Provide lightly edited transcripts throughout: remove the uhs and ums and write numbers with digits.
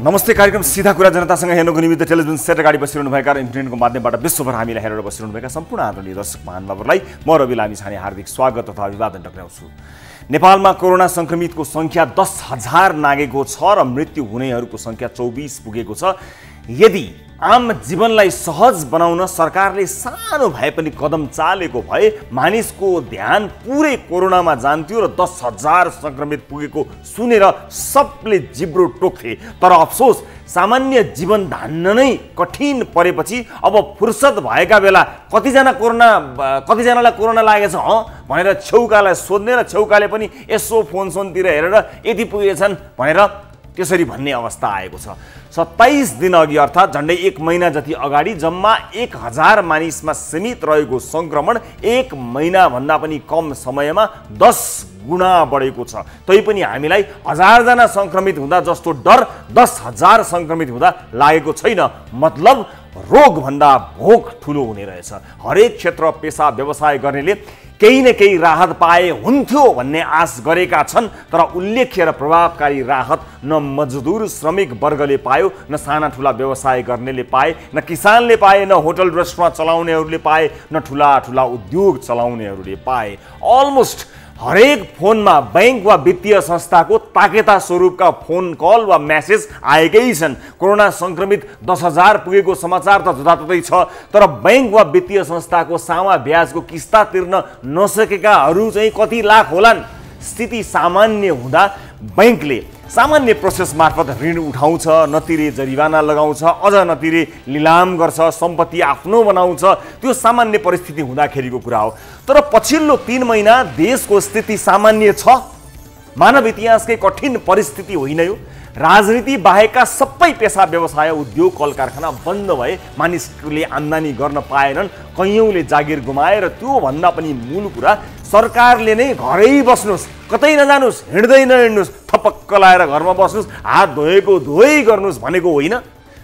नमस्ते। कार्यक्रम सीधा कुरा जनतासँग हेर्नको निमित्त टेलिभिजन सेट अगाडि बसिरहनुभएका र इन्टरनेटको माध्यमबाट विश्वभर हामीलाई हेरेर बसिरहनुभएका सम्पूर्ण आदरणीय दर्शक महानुभावहरूलाई म रवि लामिछाने हार्दिक स्वागत तथा अभिवादन टक्राउँछु। नेपालमा कोरोना संक्रमितको संख्या 10,000 नागेको छ र मृत्यु हुनेहरूको संख्या 24 पुगेको छ। यदि आम जीवनलाई सहज बनाउन सरकारले सानो भए पनि कदम चालेको भए मानिसको ध्यान पुरै कोरोनामा जान्थ्यो र 10,000 संक्रमित पुगेको सुनेर सबले जिब्रो टोक्थे। तर अफसोस सामान्य जीवन धान्न नै कठिन परेपछि अब फुर्सद भएका बेला कतिजनालाई कोरोना लागेछ भनेर छेउकालाई सोध्ने र छेउकाले पनि यसो फोनतिर हेरेर यति पुगेछन् भनेर त्यसरी भन्ने अवस्था आएको छ। 27 दिन अघि अर्थात् झन्डै 1 महिना जति अगाडि जम्मा 1000 मानिसमा सीमित रहेको संक्रमण 1 महिना भन्दा पनि कम समयमा 10 गुणा बढेको छ। तैपनि हामीलाई 1000 जना संक्रमित हुँदा जस्तो डर 10,000 संक्रमित हुँदा लागेको छैन। मतलब रोग भन्दा भोग ठुलो हुने रहेछ। हरेक क्षेत्र पेशा व्यवसाय गर्नेले केही न केही राहत पाए हुन्थ्यो भन्ने आश गरेका छन्। तर उल्लेख्य र प्रभावकारी राहत न मजदुर श्रमिक वर्गले पायो, न साना ठुला व्यवसाय गर्नेले पाए, न किसानले पाए, न होटल रेस्टुरेन्ट चलाउनेहरूले पाए, न ठुला ठुला उद्योग चलाउनेहरूले पाए। अलमोस्ट हरेक फोनमा बैंक वा वित्तीय संस्थाको ताकेता स्वरूपका फोन कल वा मेसेज आएकै छन्। कोरोना संक्रमित 10,000 पुगेको समाचार त जताततै छ, तर बैंक वा वित्तीय संस्थाको सामा ब्याजको किस्ता तिर्न नसकेकाहरू चाहिँ कति लाख होलान्। स्थिति सामान्य हुँदा बैंकले सामान्य प्रोसेस मार्फत ऋण उठाउँछ, नतिरे जरिवाना लगाउँछ, अझ नतिरे लिलाम गर्छ, सम्पत्ति आफ्नो बनाउँछ। त्यो सामान्य परिस्थिति हुँदाखेरिको कुरा हो। तर पछिल्लो 3 महिना देशको स्थिति सामान्य छ। मानव इतिहासकै कठिन परिस्थिति होइन यो। राजनीति बाहेकका सबै पेशा व्यवसाय उद्योग कल कारखाना बन्द भए, मानिसले आम्दानी गर्न पाएनन्, कैयौँले जागिर गुमाए र त्यो भन्दा पनि मूल कुरा सरकारले नै घरै बस्नुस्, कतै नजानुस्, हिँड्दै नहिँड्नुस्, थपक्क लाएर घरमा बस्नुस्, हात धोएको धोइ गर्नुस् भनेको होइन।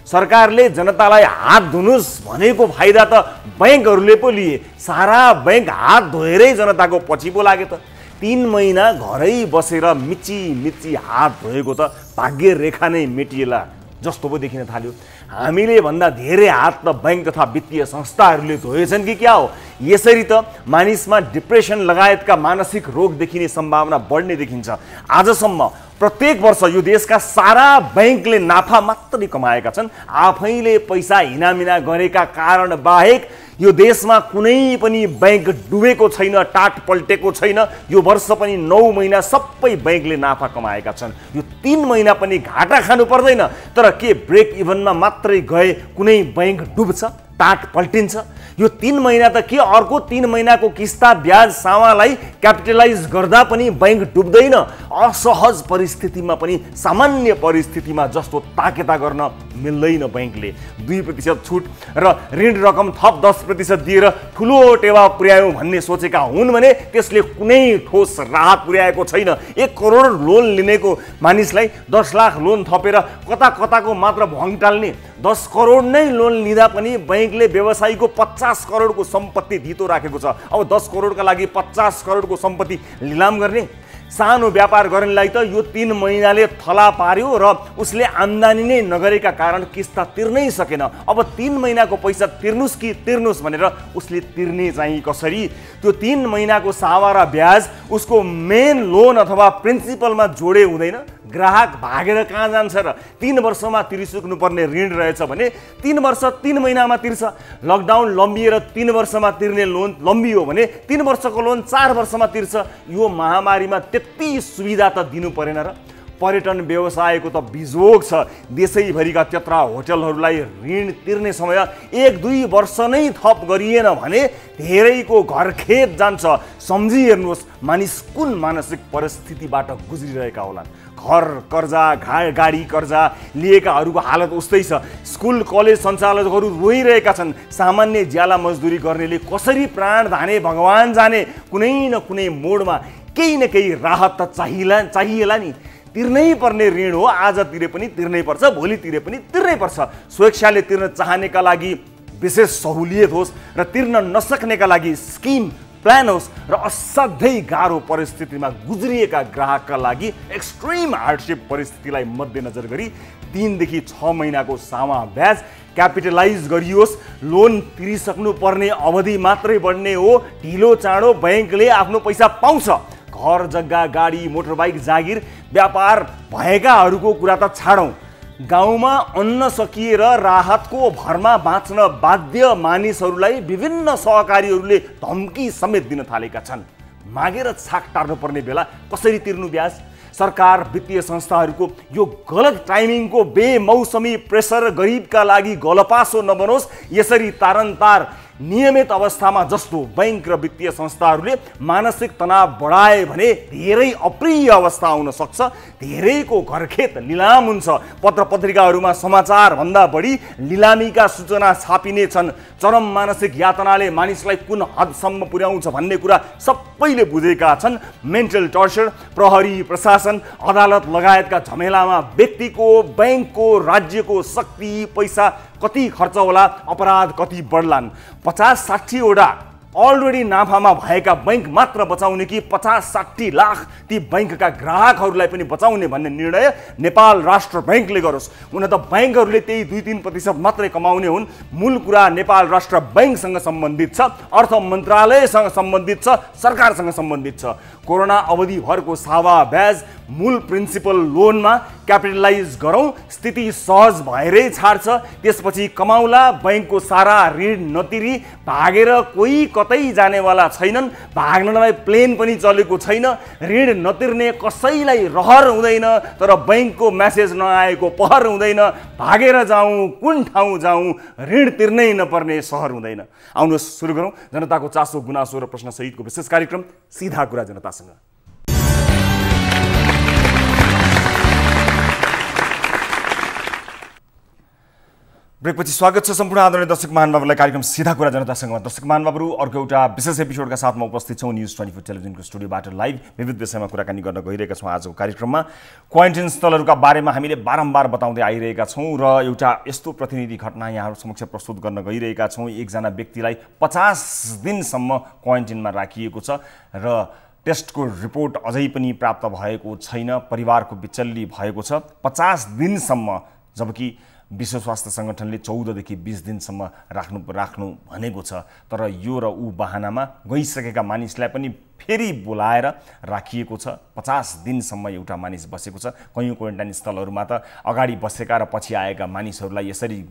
सरकारले जनतालाई हात धुनुस् भनेको फाइदा त बैंकहरूले पो लिए। सारा बैंक हात धोएरै जनताको पछि पो लागे त। 3 महिना घरै बसेर मिची हात धोएको त भाग्य रेखा नै मेटिएला जस्तो पो देखिन थाल्यो। हामीले भन्दा धेरै हात त बैंक तथा वित्तीय संस्थाहरूले धोएछन् कि क्या हो। यसरी त मानिसमा डिप्रेसन लगायतका मानसिक रोग देखिने सम्भावना बढ्ने देखिन्छ। आजसम्म प्रत्येक वर्ष यो देशका सारा बैंकले नाफा मात्रै कमाएका छन्। आफैले पैसा हिनामिना गरेका कारण बाहेक यो देशमा कुनै पनि बैंक डुबेको छैन, टाट पल्टेको छैन। यो वर्ष पनि 9 महिना सबै बैंकले नाफा कमाएका छन्। यो 3 महिना पनि घाटा खानु पर्दैन। तर के ब्रेक इभनमा मात्रै गए कुनै बैंक डुब्छ, टाट पल्टिन्छ? यो 3 महिना त के अर्को 3 महिनाको किस्ता ब्याज सामालाई क्यापिटलाइज गर्दा पनि बैंक डुब्दैन। असहज परिस्थितिमा पनि सामान्य परिस्थितिमा जस्तो ताकेता गर्न मिल्दैन। बैंकले 2% छुट र ऋण रकम थप 10% दिएर ठुलो टेवा पुर्यायौँ भन्ने सोचेका हुन् भने त्यसले कुनै ठोस राहत पुर्याएको छैन। 1 करोड लोन लिनेको मानिसलाई 10 लाख लोन थपेर कताको मात्र भङ टाल्ने। 10 करोड नै लोन लिँदा पनि बैंकले व्यवसायीको 50 करोडको सम्पत्ति धितो राखेको छ। अब 10 करोडका लागि 50 करोडको सम्पत्ति लिलाम गर्ने? सानो व्यापार गर्नेलाई त यो 3 महिनाले थला पार्यो र उसले आम्दानी नै नगरेका कारण किस्ता तिर्नै सकेन। अब 3 महिनाको पैसा तिर्नुस् कि तिर्नुस् भनेर उसले तिर्ने चाहिँ कसरी? त्यो 3 महिनाको सावा र ब्याज उसको मेन लोन अथवा प्रिन्सिपलमा जोडे हुँदैन। ग्राहक भागेर कहाँ जान्छ र? 3 वर्षमा तिरिसक्नु पर्ने ऋण रहेछ भने 3 वर्ष 3 महिनामा तिर्छ। लकडाउन लम्बिएर 3 वर्षमा तिर्ने लोन लम्बियो भने 3 वर्षको लोन 4 वर्षमा तिर्छ। यो महामारीमा त्यति सुविधा त दिनु परेन र? पर्यटन व्यवसायको त बिजोग छ। देशैभरिका त्यत्रा होटलहरूलाई ऋण तिर्ने समय 1-2 वर्ष नै थप गरिएन भने धेरैको घरखेत जान्छ। सम्झी हेर्नुहोस् मानिस कुन मानसिक परिस्थितिबाट गुज्रिरहेका होलान्। घर कर्जा, गाडी कर्जा लिएकाहरूको हालत उस्तै छ। स्कुल कलेज सञ्चालकहरू रोइरहेका छन्। सामान्य ज्याला मजदुरी गर्नेले कसरी प्राण धाने भगवान जाने। कुनै न कुनै मोडमा केही न केही राहत त चाहिएला नि। तिर्नै पर्ने ऋण हो। आज तिरे पनि तिर्नै पर्छ, भोलि तिरे पनि तिर्नै पर्छ। स्वेच्छाले तिर्न चाहनेका लागि विशेष सहुलियत होस् र तिर्न नसक्नेका लागि स्किम प्लान होस् र असाध्यै गाह्रो परिस्थितिमा गुज्रिएका ग्राहकका लागि एक्सट्रिम हार्डशिप परिस्थितिलाई मध्यनजर गरी 3 देखि 6 महिनाको सामा ब्याज क्यापिटलाइज गरियोस्। लोन तिरिसक्नु पर्ने अवधि मात्रै बढ्ने हो। ढिलो चाँडो बैंकले आफ्नो पैसा पाउँछ। घर जग्गा गाडी मोटरबाइक जागिर व्यापार भएकाहरूको कुरा त छाडौँ, गाउँमा अन्न सकिएर राहतको भरमा बाँच्न बाध्य मानिसहरूलाई विभिन्न सहकारीहरूले धम्की समेत दिन थालेका छन्। मागेर छाक टार्नुपर्ने बेला कसरी तिर्नु ब्याज? सरकार वित्तीय संस्थाहरूको यो गलत टाइमिङको बेमौसमी प्रेसर गरिबका लागि गलपासो नबनोस्। यसरी तारन्तार नियमित अवस्थामा जस्तो बैंक र वित्तीय संस्थाहरूले मानसिक तनाव बढाए भने धेरै अप्रिय अवस्था आउन सक्छ। धेरैको घरखेत लिलाम हुन्छ। पत्र पत्रिकाहरूमा समाचार भन्दा बढी लिलामीका सूचना छापिने छन्। चरम मानसिक यातनाले मानिसलाई कुन हदसम्म पुर्याउँछ भन्ने कुरा सबैले बुझेका छन्। मेन्टल टर्चर, प्रहरी, प्रशासन, अदालत लगायतका झमेलामा व्यक्तिको, बैंकको, राज्यको शक्ति, पैसा कति खर्च होला, अपराध कति बढ्लान्। 50-60 वटा अलरेडी नाफामा भएका बैंक मात्र बचाउने कि 50-60 लाख ती बैंकका ग्राहकहरूलाई पनि बचाउने भन्ने निर्णय नेपाल राष्ट्र बैंकले गरोस्। हुन त बैंकहरूले त्यही 2-3% मात्रै कमाउने हुन्। मूल कुरा नेपाल राष्ट्र बैंकसँग सम्बन्धित छ, अर्थ मन्त्रालयसँग सम्बन्धित छ, सरकारसँग सम्बन्धित छ। कोरोना अवधिभरको सावा ब्याज मूल प्रिन्सिपल लोनमा क्यापिटलाइज गरौँ। स्थिति सहज भएरै छाड्छ। त्यसपछि कमाउला, बैंकको सारा ऋण नतिरी भागेर कोही कतै जानेवाला छैनन्। भाग्नलाई प्लेन पनि चलेको छैन। ऋण नतिर्ने कसैलाई रहर हुँदैन, तर बैंकको मेसेज नआएको पहर हुँदैन। भागेर जाउँ, कुन ठाउँ जाउँ, ऋण तिर्नै नपर्ने सहर हुँदैन। आउनुहोस् सुरु गरौँ जनताको चासो गुनासो र प्रश्न सहितको विशेष कार्यक्रम सीधा कुरा जनतासँग। ब्रेकपछि स्वागत छ सम्पूर्ण आदरणीय दर्शक महानुभावलाई कार्यक्रम सीधा कुरा जनतासँग। दर्शक महानुभावहरू, अर्को एउटा विशेष एपिसोडका साथमा उपस्थित छौँ न्युज 24 टेलिभिजनको स्टुडियोबाट लाइभ विविध विषयमा कुराकानी गर्न गइरहेका छौँ। आजको कार्यक्रममा क्वारेन्टाइन स्थलहरूका बारेमा हामीले बारम्बार बताउँदै आइरहेका छौँ र एउटा यस्तो प्रतिनिधि घटना यहाँहरू समक्ष प्रस्तुत गर्न गइरहेका छौँ। एकजना व्यक्तिलाई 50 दिनसम्म क्वारेन्टाइनमा राखिएको छ र टेस्टको रिपोर्ट अझै पनि प्राप्त भएको छैन। परिवारको बिचल्ली भएको छ 50 दिनसम्म, जबकि विश्व स्वास्थ्य सङ्गठनले 14 देखि 20 दिनसम्म राख्नु भनेको छ। तर यो र ऊ बहानामा गइसकेका मानिसलाई पनि फेरि बोलाएर राखिएको छ। 50 दिनसम्म एउटा मानिस बसेको छ। कयौँ क्वारेन्टाइन स्थलहरूमा त अगाडि बसेका र पछि आएका मानिसहरूलाई यसरी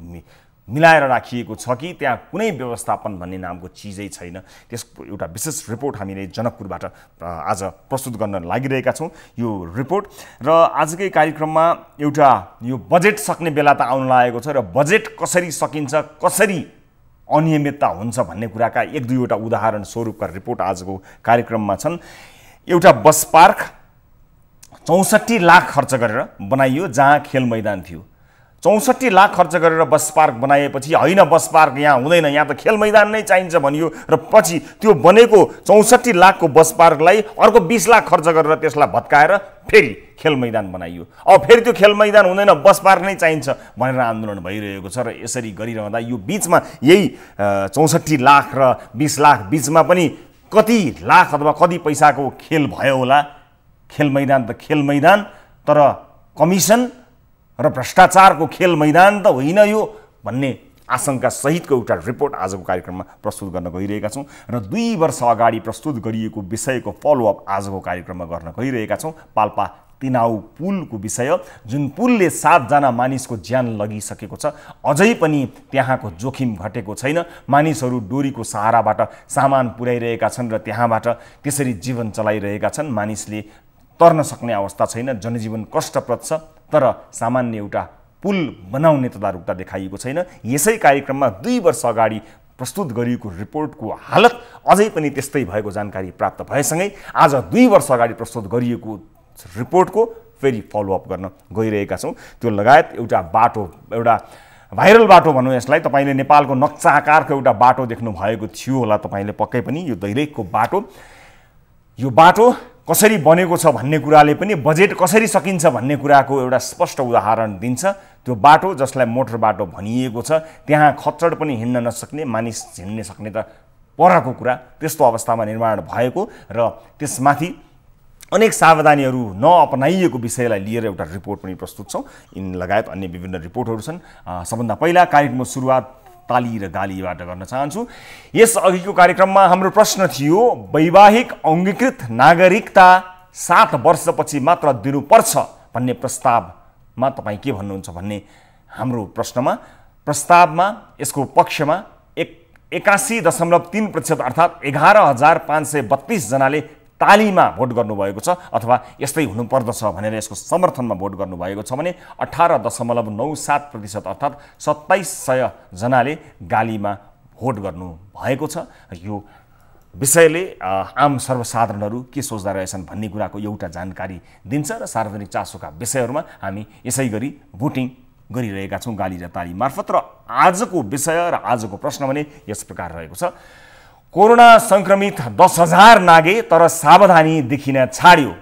मिलाएर राखिएको छ कि त्यहाँ कुनै व्यवस्थापन भन्ने नामको चिजै छैन। त्यसको एउटा विशेष रिपोर्ट हामीले जनकपुरबाट आज प्रस्तुत गर्न लागिरहेका छौँ। यो रिपोर्ट र आजकै कार्यक्रममा एउटा यो बजेट सक्ने बेला त आउन लागेको छ र बजेट कसरी सकिन्छ, कसरी अनियमितता हुन्छ भन्ने कुराका 1-2 वटा उदाहरण स्वरूपका रिपोर्ट आजको कार्यक्रममा छन्। एउटा बस पार्क 64 लाख खर्च गरेर बनाइयो जहाँ खेल मैदान थियो। 64 लाख खर्च गरेर बस पार्क बनाएपछि होइन बस पार्क यहाँ हुँदैन, यहाँ त खेल मैदान नै चाहिन्छ भनियो र पछि त्यो बनेको 64 लाखको बस पार्कलाई अर्को 20 लाख खर्च गरेर त्यसलाई भत्काएर फेरि खेल मैदान बनाइयो। अब फेरि त्यो खेल मैदान हुँदैन, बस पार्क नै चाहिन्छ भनेर आन्दोलन भइरहेको छ। र यसरी गरिरहँदा यो बिचमा यही 64 लाख र 20 लाख बिचमा पनि कति लाख अथवा कति पैसाको खेल भयो होला। खेल मैदान त खेल मैदान, तर कमिसन र भ्रष्टाचारको खेल मैदान त होइन यो भन्ने आशंका सहितको एउटा रिपोर्ट आजको कार्यक्रममा प्रस्तुत गर्न गइरहेका छौँ। र 2 वर्ष अगाडि प्रस्तुत गरिएको विषयको फलोअप आजको कार्यक्रममा गर्न गइरहेका छौँ। पाल्पा तिनाउ पुलको विषय, जुन पुलले 7 जना मानिसको ज्यान लगिसकेको छ। अझै पनि त्यहाँको जोखिम घटेको छैन। मानिसहरू डोरीको सहाराबाट सामान पुर्याइरहेका छन् र त्यहाँबाट त्यसरी जीवन चलाइरहेका छन्। मानिसले तर्न सक्ने अवस्था छैन, जनजीवन कष्टप्रद छ, तर सामान्य एउटा पुल बनाउने तदारुकता देखाइएको छैन। यसै कार्यक्रममा 2 वर्ष अगाडि प्रस्तुत गरिएको रिपोर्टको हालत अझै पनि त्यस्तै भएको जानकारी प्राप्त भएसँगै आज 2 वर्ष अगाडि प्रस्तुत गरिएको रिपोर्टको फेरि फलोअप गर्न गइरहेका छौँ। त्यो लगायत एउटा बाटो, एउटा भाइरल बाटो भनौँ यसलाई, तपाईँले नेपालको नक्सा आकारको एउटा बाटो देख्नु भएको थियो होला तपाईँले पक्कै पनि। यो दैलेखको बाटो, यो बाटो कसरी बनेको छ भन्ने कुराले पनि बजेट कसरी सकिन्छ भन्ने कुराको एउटा स्पष्ट उदाहरण दिन्छ। त्यो बाटो जसलाई मोटर बाटो भनिएको छ, त्यहाँ खच्चड पनि हिँड्न नसक्ने, मानिस हिँड्न सक्ने त परको कुरा, त्यस्तो अवस्थामा निर्माण भएको र त्यसमाथि अनेक सावधानीहरू नअपनाइएको विषयलाई लिएर एउटा रिपोर्ट पनि प्रस्तुत छौँ। यिन लगायत अन्य विभिन्न रिपोर्टहरू छन्। सबभन्दा पहिला कार्यक्रमको सुरुवात ताली र गालीबाट गर्न चाहन्छु। यस अघिको कार्यक्रममा हाम्रो प्रश्न थियो, वैवाहिक अङ्गीकृत नागरिकता 7 वर्षपछि मात्र दिनुपर्छ भन्ने प्रस्तावमा तपाईँ के भन्नुहुन्छ भन्ने हाम्रो प्रस्तावमा यसको पक्षमा 81.3% अर्थात् 11,532 जनाले तालीमा भोट गर्नुभएको छ अथवा यस्तै हुनुपर्दछ भनेर यसको समर्थनमा भोट गर्नुभएको छ भने 18.97% अर्थात् 2700 जनाले गालीमा भोट गर्नुभएको छ। यो विषयले आम सर्वसाधारणहरू के सोच्दा रहेछन् भन्ने कुराको एउटा जानकारी दिन्छ र सार्वजनिक चासोका विषयहरूमा हामी यसै गरी भोटिङ गरिरहेका छौँ गाली र ताली मार्फत। र आजको विषय र आजको प्रश्न भने यस प्रकार रहेको छ, कोरोना संक्रमित 10,000 नागे तर सावधानी देखिन छाड्यो,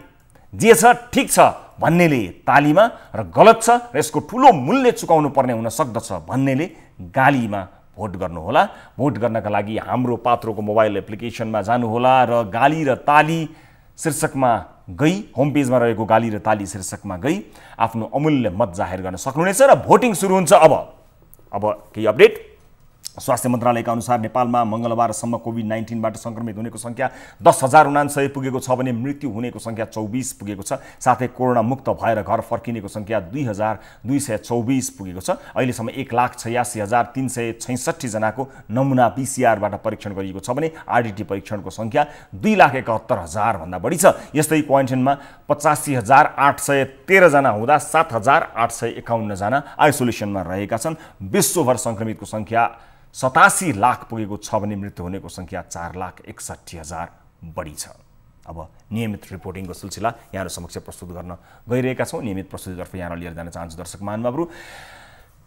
जे छ ठिक छ भन्नेले तालीमा र गलत छ र यसको ठुलो मूल्य चुकाउनु पर्ने हुन सक्दछ भन्नेले गालीमा भोट गर्नुहोला। भोट गर्नका लागि हाम्रो पात्रोको मोबाइल एप्लिकेसनमा जानुहोला र गाली र ताली शीर्षकमा गई होम पेजमा रहेको गाली र ताली शीर्षकमा गई आफ्नो अमूल्य मत जाहेर गर्न सक्नुहुनेछ र भोटिङ सुरु हुन्छ। अब केही अपडेट। स्वास्थ्य मन्त्रालयका अनुसार नेपालमा मंगलबारसम्म कोभिड-19बाट संक्रमित हुनेको संख्या 10,069 पुगेको छ भने मृत्यु हुनेको संख्या 24 पुगेको छ। साथै कोरोना मुक्त भएर घर फर्किनेको संख्या 2,224 पुगेको छ। अहिलेसम्म 1,86,366 जनाको नमुना PCR बाट परीक्षण गरिएको छ भने RDT परीक्षणको संख्या 2,71,000 भन्दा बढी छ। यस्तै क्वारेन्टाइनमा 85,813 जना हुँदा 7,851 जना आइसोलेसनमा रहेका छन्। विश्वभर संक्रमितको संख्या 87 लाख पुगेको छ भने मृत्यु हुनेको संख्या 4,61,000 बढी छ। अब नियमित रिपोर्टिङको सिलसिला यहाँहरू समक्ष प्रस्तुत गर्न गइरहेका छौँ। नियमित प्रस्तुतितर्फ यहाँहरू लिएर जान चाहन्छु दर्शक महानुभावहरू।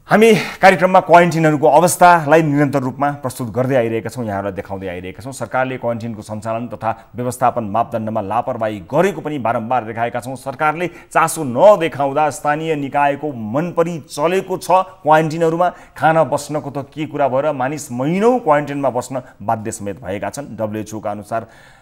हामी कार्यक्रममा क्वारेन्टिनहरूको अवस्थालाई निरन्तर रूपमा प्रस्तुत गर्दै आइरहेका छौँ, यहाँहरूलाई देखाउँदै आइरहेका छौँ। सरकारले क्वारेन्टिनको सञ्चालन तथा व्यवस्थापन मापदण्डमा लापरवाही गरेको पनि बारम्बार देखाएका छौँ। सरकारले चासो नदेखाउँदा स्थानीय निकायको मनपरी चलेको छ। क्वारेन्टिनहरूमा खाना बस्नको त के कुरा भएर मानिस महिनौँ क्वारेन्टिनमा बस्न बाध्य समेत भएका छन्। WHO का अनुसार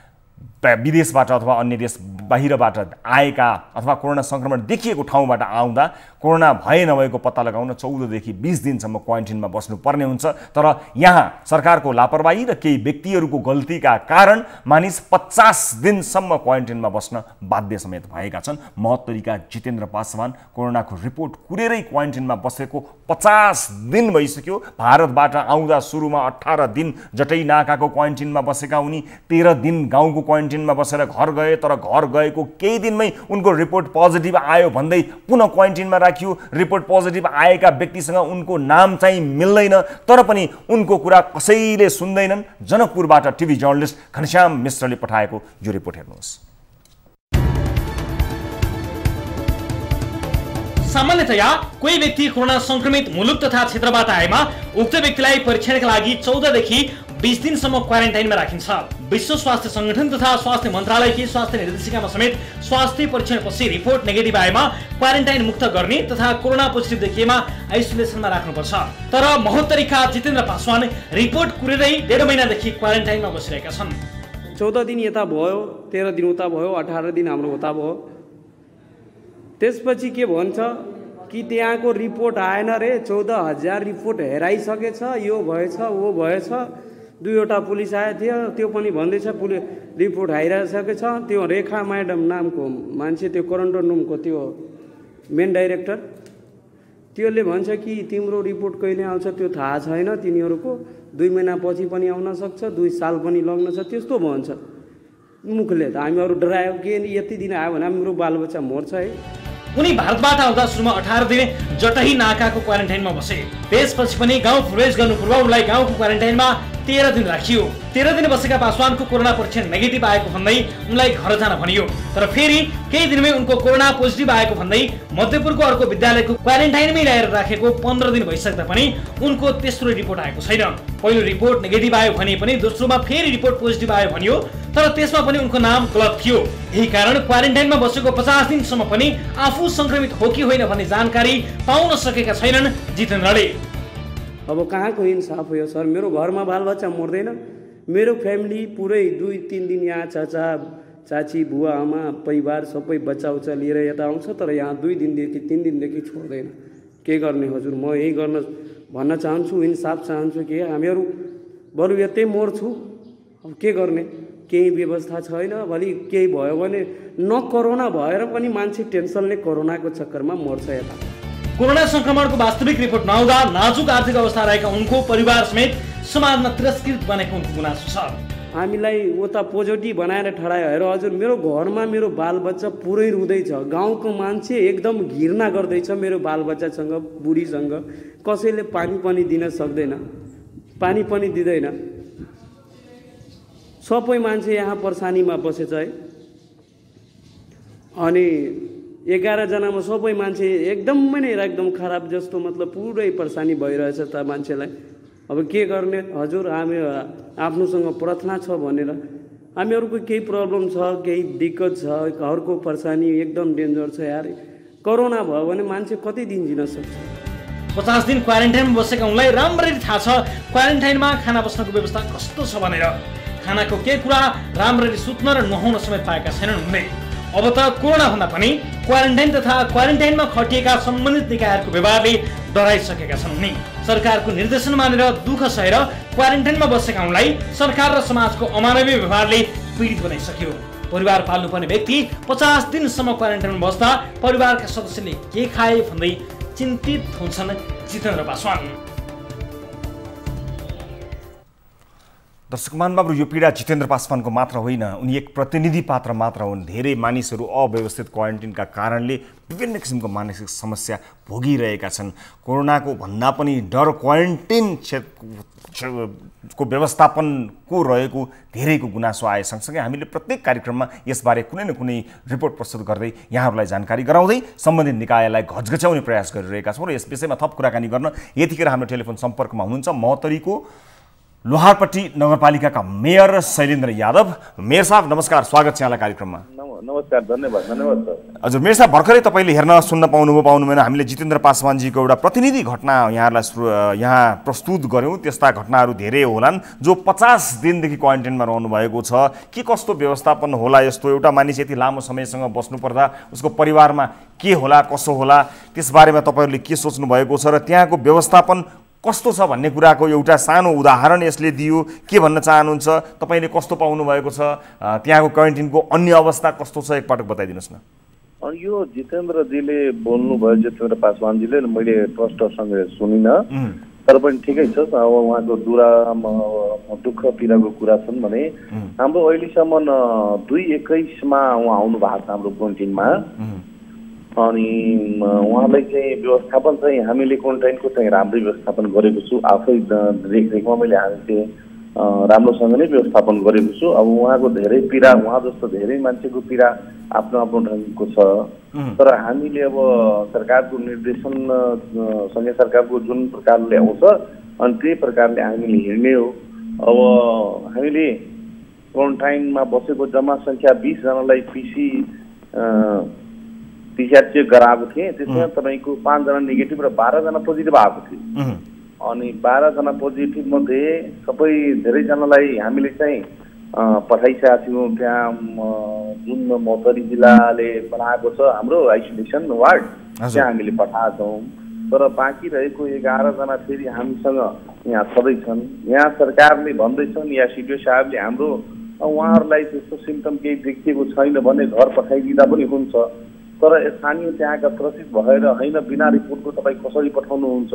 विदेशबाट अथवा अन्य देश बाहिरबाट आएका अथवा कोरोना संक्रमण देखिएको ठाउँबाट आउँदा कोरोना भए नभएको पत्ता लगाउन 14 देखि 20 दिनसम्म क्वारेन्टिनमा बस्नुपर्ने हुन्छ। तर यहाँ सरकारको लापरवाही र केही व्यक्तिहरूको गल्तीका कारण मानिस 50 दिनसम्म क्वारेन्टिनमा बस्न बाध्य समेत भएका छन्। महोत्तरीका जितेन्द्र पासवान कोरोनाको रिपोर्ट कुरेरै क्वारेन्टिनमा बसेको 50 दिन भइसक्यो। भारतबाट आउँदा सुरुमा 18 दिन जटै नाकाको क्वारेन्टिनमा बसेका उनी 13 दिन गाउँको क्वारेन्टिनमा बसेर घर गए, तर घर गएको केही दिनमै उनको रिपोर्ट पोजिटिभ आयो भन्दै पुनः क्वारेन्टिनमा राखियो। रिपोर्ट पोजिटिभ आएका व्यक्तिसँग उनको नाम चाहिँ मिल्दैन, तर पनि उनको कुरा कसैले सुन्दैनन्। जनकपुरबाट टिभी जर्नलिस्ट घनश्याम मिश्रले पठाएको यो रिपोर्ट हेर्नुहोस्। सामान्यतया कोही व्यक्ति कोरोना संक्रमित मुलुक तथा क्षेत्रबाट आएमा उक्त व्यक्तिलाई परीक्षणका लागि 14 देखि 20 दिनसम्म क्वारेन्टाइनमा राखिन्छ। विश्व स्वास्थ्य संगठन तथा स्वास्थ्य मन्त्रालयकी स्वास्थ्य निर्देशिकामा समेत स्वास्थ्य परीक्षणपछि रिपोर्ट नेगेटिभ आएमा क्वारेन्टाइन मुक्त गर्ने तथा कोरोना पोजिटिभ देखिएमा आइसोलेसनमा राख्नुपर्छ। तर महोत्तरीका जितेन्द्र पासवान रिपोर्ट कुरेरै 1.5 महिनादेखि क्वारेन्टाइनमा बसिरहेका छन्। 14 दिन यता भयो, 13 दिन उता भयो, 18 दिन हाम्रो उता भयो। त्यसपछि के भन्छ कि त्यहाँको रिपोर्ट आएन रे, 14,000 रिपोर्ट हेराइसकेछ, यो भएछ वो भएछ। 2वटा पुलिस आएको थियो, त्यो पनि भन्दैछ रिपोर्ट आइरहेछ। त्यो रेखा म्याडम नामको मान्छे, त्यो कन्ट्रोल त्यो मेन डाइरेक्टर, त्यसले भन्छ कि तिम्रो रिपोर्ट कहिले आउँछ त्यो थाहा छैन, तिनीहरूको 2 महिनापछि पनि आउन सक्छ, 2 साल पनि लाग्न सक्छ, त्यस्तो भन्छ मुखले। त हामीहरू डरायो कि यति दिन आयो भने हाम्रो बालबच्चा मर्छ है। उनी भारतबाट आउँदा सुरुमा 18 दिन जटही नाकाको क्वारेन्टाइनमा बसे। त्यसपछि पनि गाउँ प्रवेश गर्नु पूर्व उनलाई गाउँको क्वारेन्टाइनमा 13 दिन राखियो। 13 दिन बसेका पासवानको कोरोना परीक्षण नेगेटिभ आएको भन्दै उनलाई घर जान भनियो। तर फेरि केही दिनमै उनको कोरोना पोजिटिभ आएको भन्दै मध्यपुरको अर्को विद्यालयको क्वारेन्टाइनमै ल्याएर राखेको 15 दिन भइसक्दा पनि उनको तेस्रो रिपोर्ट आएको छैन। पहिलो रिपोर्ट नेगेटिभ आयो भने पनि दोस्रोमा फेरि रिपोर्ट पोजिटिभ आयो भनियो, तर त्यसमा पनि उनको नाम गलत थियो। यही कारण क्वारेन्टाइनमा बसेको 50 दिनसम्म पनि आफू संक्रमित हो कि होइन भन्ने जानकारी पाउन सकेका छैनन् जितेन्द्रले। अब कहाँको इन्साफ हो सर? मेरो घरमा बालबच्चा मर्दैन, मेरो फ्यामिली पुरै 2-3 दिन यहाँ चाचा चाची बुवा आमा परिवार सबै बच्चा उच्चा लिएर यता आउँछ, तर यहाँ 2 दिनदेखि 3 दिनदेखि छोड्दैन। के गर्ने हजुर, म यही भन्न चाहन्छु, इन्साफ चाहन्छु कि हामीहरू बरु यतै मर्छु, अब के गर्ने, केही व्यवस्था छैन। भोलि केही भयो भने न कोरोना भएर पनि मान्छे टेन्सनले कोरोनाको चक्करमा मर्छ। यता कोरोना संक्रमणको वास्तविक रिपोर्ट नआउँदा नाजुक आर्थिक अवस्था रहेका उनको परिवार समेत समाजमा तिरस्कृत बनेको उनको गुनासो छ। हामीलाई उता पोजिटिभ बनाएर ठडायो। हेर हजुर, मेरो घरमा मेरो बालबच्चा पुरै रुँदैछ, गाउँको मान्छे एकदम घृणा गर्दैछ मेरो बालबच्चासँग, बुढीसँग। कसैले पानी पनि दिन सक्दैन, पानी पनि दिँदैन। सबै मान्छे यहाँ पर्सानीमा बसेछ है। अनि 11 जनामा सबै मान्छे एकदमै नै एकदम खराब जस्तो, मतलब पुरै पर्सानी भइरहेछ त मान्छेलाई। अब के गर्ने हजुर, हामी आफ्नोसँग प्रार्थना छ भनेर, हामीहरूको केही प्रब्लम छ, केही दिक्कत छ, घरको पर्सानी एकदम डेन्जर छ यार। कोरोना भयो भने मान्छे कति दिन जिन सक्छ? 50 दिन क्वारेन्टाइनमा बसेका उनलाई राम्ररी थाहा छ क्वारेन्टाइनमा खाना बस्नको व्यवस्था कस्तो छ भनेर। खानाको के कुरा राम्ररी सुत्न र नुहाउन समेत पाएका छैनन् उनले। अब त कोरोना भन्दा पनि क्वारेन्टाइन तथा क्वारेन्टाइनमा खटिएका सम्बन्धित निकायहरूको व्यवहारले डराइसकेका छन् उनी। सरकारको निर्देशन मानेर दुःख सहेर क्वारेन्टाइनमा बसेका उनलाई सरकार र समाजको अमानवीय व्यवहारले पीडित बनाइसक्यो। परिवार पाल्नुपर्ने व्यक्ति 50 दिनसम्म क्वारेन्टाइनमा बस्दा परिवारका सदस्यले के खाए भन्दै चिन्तित हुन्छन् जितेन्द्र पासवान। दर्शक महानुभाव, यो पीडा जितेन्द्र पासवानको मात्र होइन, उनी एक प्रतिनिधि पात्र मात्र हुन्। धेरै मानिसहरू अव्यवस्थित क्वारेन्टिनका कारणले विभिन्न किसिमको मानसिक समस्या भोगिरहेका छन्। कोरोनाको भन्दा पनि डर क्वारेन्टिन को व्यवस्थापनको रहेको धेरैको गुनासो आए सँगसँगै हामीले प्रत्येक कार्यक्रममा यसबारे कुनै न कुनै रिपोर्ट प्रस्तुत गर्दै यहाँहरूलाई जानकारी गराउँदै सम्बन्धित निकायलाई घचघच्याउने प्रयास गरिरहेका छौँ। र यस विषयमा थप कुराकानी गर्न यतिखेर हाम्रो टेलिफोन सम्पर्कमा हुनुहुन्छ महोत्तरीको लोहारपट्टी नगरपालिकाका मेयर शैलेन्द्र यादव। मेयर साहब नमस्कार, स्वागत छ यहाँलाई कार्यक्रममा। नमस्कार, धन्यवाद सर। हजुर मेयर साहब, भर्खरै तपाईँले हेर्न सुन्न पाउनुभयो पाउनुभएन, हामीले जितेन्द्र पासवानजीको एउटा प्रतिनिधि घटना यहाँहरूलाई यहाँ प्रस्तुत गऱ्यौँ। त्यस्ता घटनाहरू धेरै होलान् जो 50 दिनदेखि क्वारेन्टाइनमा रहनु भएको छ। के कस्तो व्यवस्थापन होला यस्तो एउटा मानिस यति लामो समयसँग बस्नुपर्दा उसको परिवारमा के होला कसो होला त्यसबारेमा तपाईँहरूले के सोच्नु भएको छ र त्यहाँको व्यवस्थापन कस्तो छ भन्ने कुराको एउटा सानो उदाहरण यसले दियो। के भन्न चाहनुहुन्छ, तपाईँले कस्तो पाउनु भएको छ, त्यहाँको क्वारेन्टिनको अन्य अवस्था कस्तो छ, एकपटक बताइदिनुहोस् न। यो जितेन्द्रजीले बोल्नुभयो, जितेन्द्र पासवानजीले, मैले प्रष्टसँग सुनिनँ, तर पनि ठिकै छ। अब उहाँको दुःख पीडाको कुरा छन् भने हाम्रो अहिलेसम्म 2/21मा उहाँ आउनु भएको छ हाम्रो क्वारेन्टिनमा। अनि उहाँलाई चाहिँ व्यवस्थापन चाहिँ हामीले क्वारेन्टाइनको चाहिँ राम्रै व्यवस्थापन गरेको छु, आफै देखरेखमा मैले हामी चाहिँ राम्रोसँग नै व्यवस्थापन गरेको छु। अब उहाँको धेरै पीडा, उहाँ जस्तो धेरै मान्छेको पीडा आफ्नो आफ्नो ढङ्गको छ, तर हामीले अब सरकारको निर्देशन सँगै सरकारको जुन प्रकारले आउँछ अनि त्यही प्रकारले हामीले हिँड्ने हो। अब हामीले क्वारेन्टाइनमा बसेको जम्मा सङ्ख्या 20 जनालाई PCR चेक गराएको थिएँ। त्यसमा तपाईँको 5 जना नेगेटिभ र 12 जना पोजिटिभ आएको थियो। अनि 12 जना पोजिटिभ मध्ये सबै धेरैजनालाई हामीले चाहिँ पठाइसकेका थियौँ। त्यहाँ जुन महोत्तरी जिल्लाले बनाएको छ हाम्रो आइसोलेसन वार्ड, त्यहाँ हामीले पठाएछौँ। तर बाँकी रहेको 11 जना फेरि हामीसँग यहाँ छँदैछन्। यहाँ सरकारले भन्दैछन् या सिडिओ साहबले हाम्रो उहाँहरूलाई त्यस्तो सिम्टम केही देखिएको छैन भने घर पठाइदिँदा पनि हुन्छ, तर स्थानीय त्यहाँका त्रसित भएर होइन बिना रिपोर्टको तपाईँ कसरी पठाउनुहुन्छ।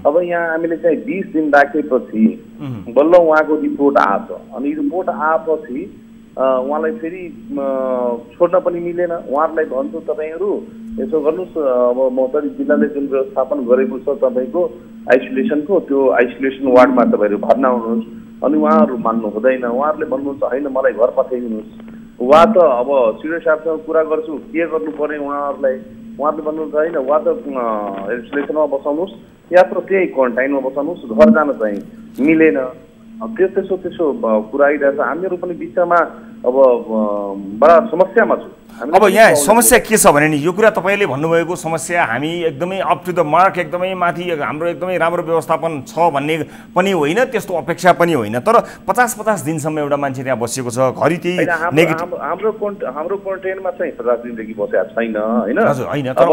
अब यहाँ हामीले चाहिँ 20 दिन राखेपछि बल्ल उहाँको रिपोर्ट आएछ। अनि रिपोर्ट आएपछि उहाँलाई फेरि छोड्न पनि मिलेन। उहाँहरूलाई भन्छु तपाईँहरू यसो गर्नुहोस्, अब महोत्तरी जिल्लाले जुन व्यवस्थापन गरेको छ तपाईँको आइसोलेसनको, त्यो आइसोलेसन वार्डमा तपाईँहरू भर्ना हुनुहोस्। अनि उहाँहरू मान्नु हुँदैन, उहाँहरूले भन्नुहुन्छ होइन मलाई घर पठाइदिनुहोस्। वा त अब सिडिओ साहबसँग कुरा गर्छु के गर्नु पर्ने उहाँहरूले भन्नुहुन्छ होइन वा त आइसोलेसनमा बसाउनुहोस् या त त्यही क्वारेन्टाइनमा बसाउनुहोस्, घर जान चाहिँ मिलेन। त्यसो कुरा आइरहेको छ। हामीहरू पनि बिचमा अब बडा समस्यामा छु। अब यहाँ समस्या के छ भने नि यो कुरा तपाईले भन्नुभएको समस्या हामी एकदमै अप टु द मार्क एकदमै माथि हाम्रो एकदमै राम्रो व्यवस्थापन छ भन्ने पनि होइन, त्यस्तो अपेक्षा पनि होइन, तर 50-50 दिनसम्म एउटा मान्छे त्यहाँ बसेको छ, घरि त्यही नेगेटिभ हाम्रो क्वारेन्टाइनमा चाहिँ 50 दिनदेखि बसेको छैन हैन। हजुर हैन, तर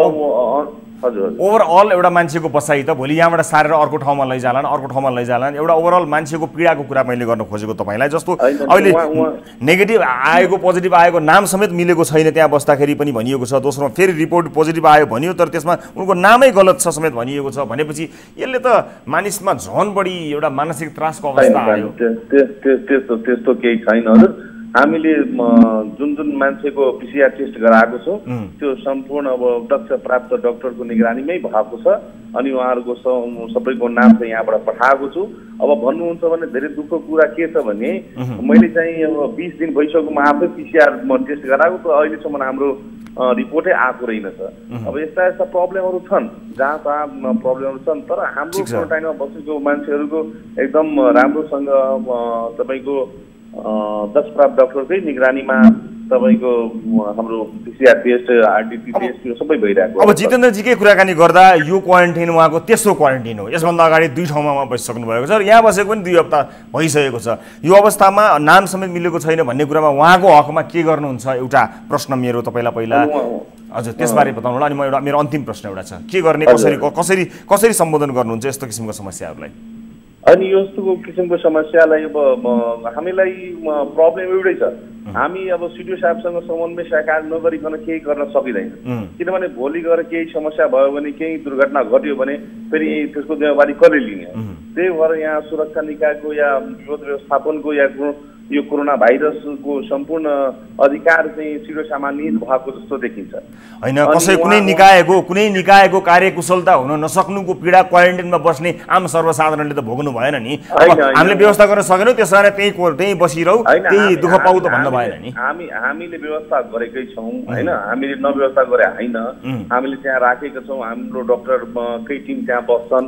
हजुर ओभरअल एउटा मान्छेको बसाइ त भोलि यहाँबाट सारेर अर्को ठाउँमा लैजालान्, अर्को ठाउँमा लैजालान्, एउटा ओभरअल मान्छेको पीडाको कुरा मैले गर्न खोजेको तपाईलाई। जस्तो अहिले नेगेटिभ आएको पोजिटिभ आएको नाम समेत मिलेको छैन त्यहाँ बस्दाखेरि पनि भनिएको छ, दोस्रोमा फेरि रिपोर्ट पोजिटिभ आयो भनियो तर त्यसमा उनको नामै गलत छ समेत भनिएको छ भनेपछि यसले त मानिसमा झन बढी एउटा मानसिक त्रासको अवस्था आयो। त्यस्तो केही छैन हजुर। हामीले जुन मान्छेको PCR टेस्ट गराएको छौँ त्यो सम्पूर्ण अब दक्ष प्राप्त डाक्टरको निगरानीमै भएको छ अनि उहाँहरूको सबैको नाम चाहिँ यहाँबाट पठाएको छु। अब भन्नुहुन्छ भने धेरै दुःखको कुरा के छ भने मैले चाहिँ अब 20 दिन भइसक्यो म आफै PCR टेस्ट गराएको त अहिलेसम्म हाम्रो रिपोर्टै आएको रहेनछ। अब यस्ता प्रब्लमहरू छन्, जहाँ तहाँ प्रब्लमहरू छन्, तर हाम्रो क्वारेन्टाइनमा बसेको मान्छेहरूको एकदम राम्रोसँग तपाईँको दक्ष प्राप्त डाक्टरकै निगरानीमा तपाईको हाम्रो PCR टेस्ट RDT टेस्ट यो सबै भइरहेको। अब जितेन्द्रजीकै कुराकानी गर्दा यो क्वारेन्टाइन उहाँको तेस्रो क्वारेन्टाइन हो, यसभन्दा अगाडि 2 ठाउँमा उहाँ बसिसक्नु भएको छ र यहाँ बसेको पनि 2 हप्ता भइसकेको छ। यो अवस्थामा नाम समेत मिलेको छैन भन्ने कुरामा उहाँको हकमा के गर्नुहुन्छ एउटा प्रश्न मेरो तपाईलाई पहिला हजुर त्यसबारे बताउनु होला, अनि म एउटा मेरो अन्तिम प्रश्न एउटा छ के गर्ने, कसरी सम्बोधन गर्नुहुन्छ यस्तो किसिमको समस्याहरूलाई? अनि यस्तो किसिमको समस्यालाई अब हामीलाई प्रब्लम एउटै छ, हामी अब सिडिओ साहबसँग समन्वय साकार नगरिकन केही गर्न सकिँदैन। किनभने भोलि गएर केही समस्या भयो भने केही दुर्घटना घट्यो भने फेरि त्यसको जिम्मेवारी कसले लिने? त्यही भएर यहाँ सुरक्षा निकायको या विपद व्यवस्थापनको या यो कोरोना भाइरसको सम्पूर्ण अधिकार चाहिँ सिडिओ सामान्य भएको जस्तो देखिन्छ। हैन, कुनै निकायको कार्यकुशलता हुन नसक्नुको पीडा क्वारेन्टाइनमा बस्ने आम सर्वसाधारणले त भोग्नु भएन नि। हामीले व्यवस्था गर्न सकेनौँ त्यसैले त्यही बसिरहौ, त्यही दुःख पाउ त भन्न भएन नि। हामीले व्यवस्था गरेकै छौँ हैन, हामीले नव्यवस्था गरे हैन। हामीले त्यहाँ राखेका छौँ, हाम्रो डाक्टरकै टिम त्यहाँ बस्छन्,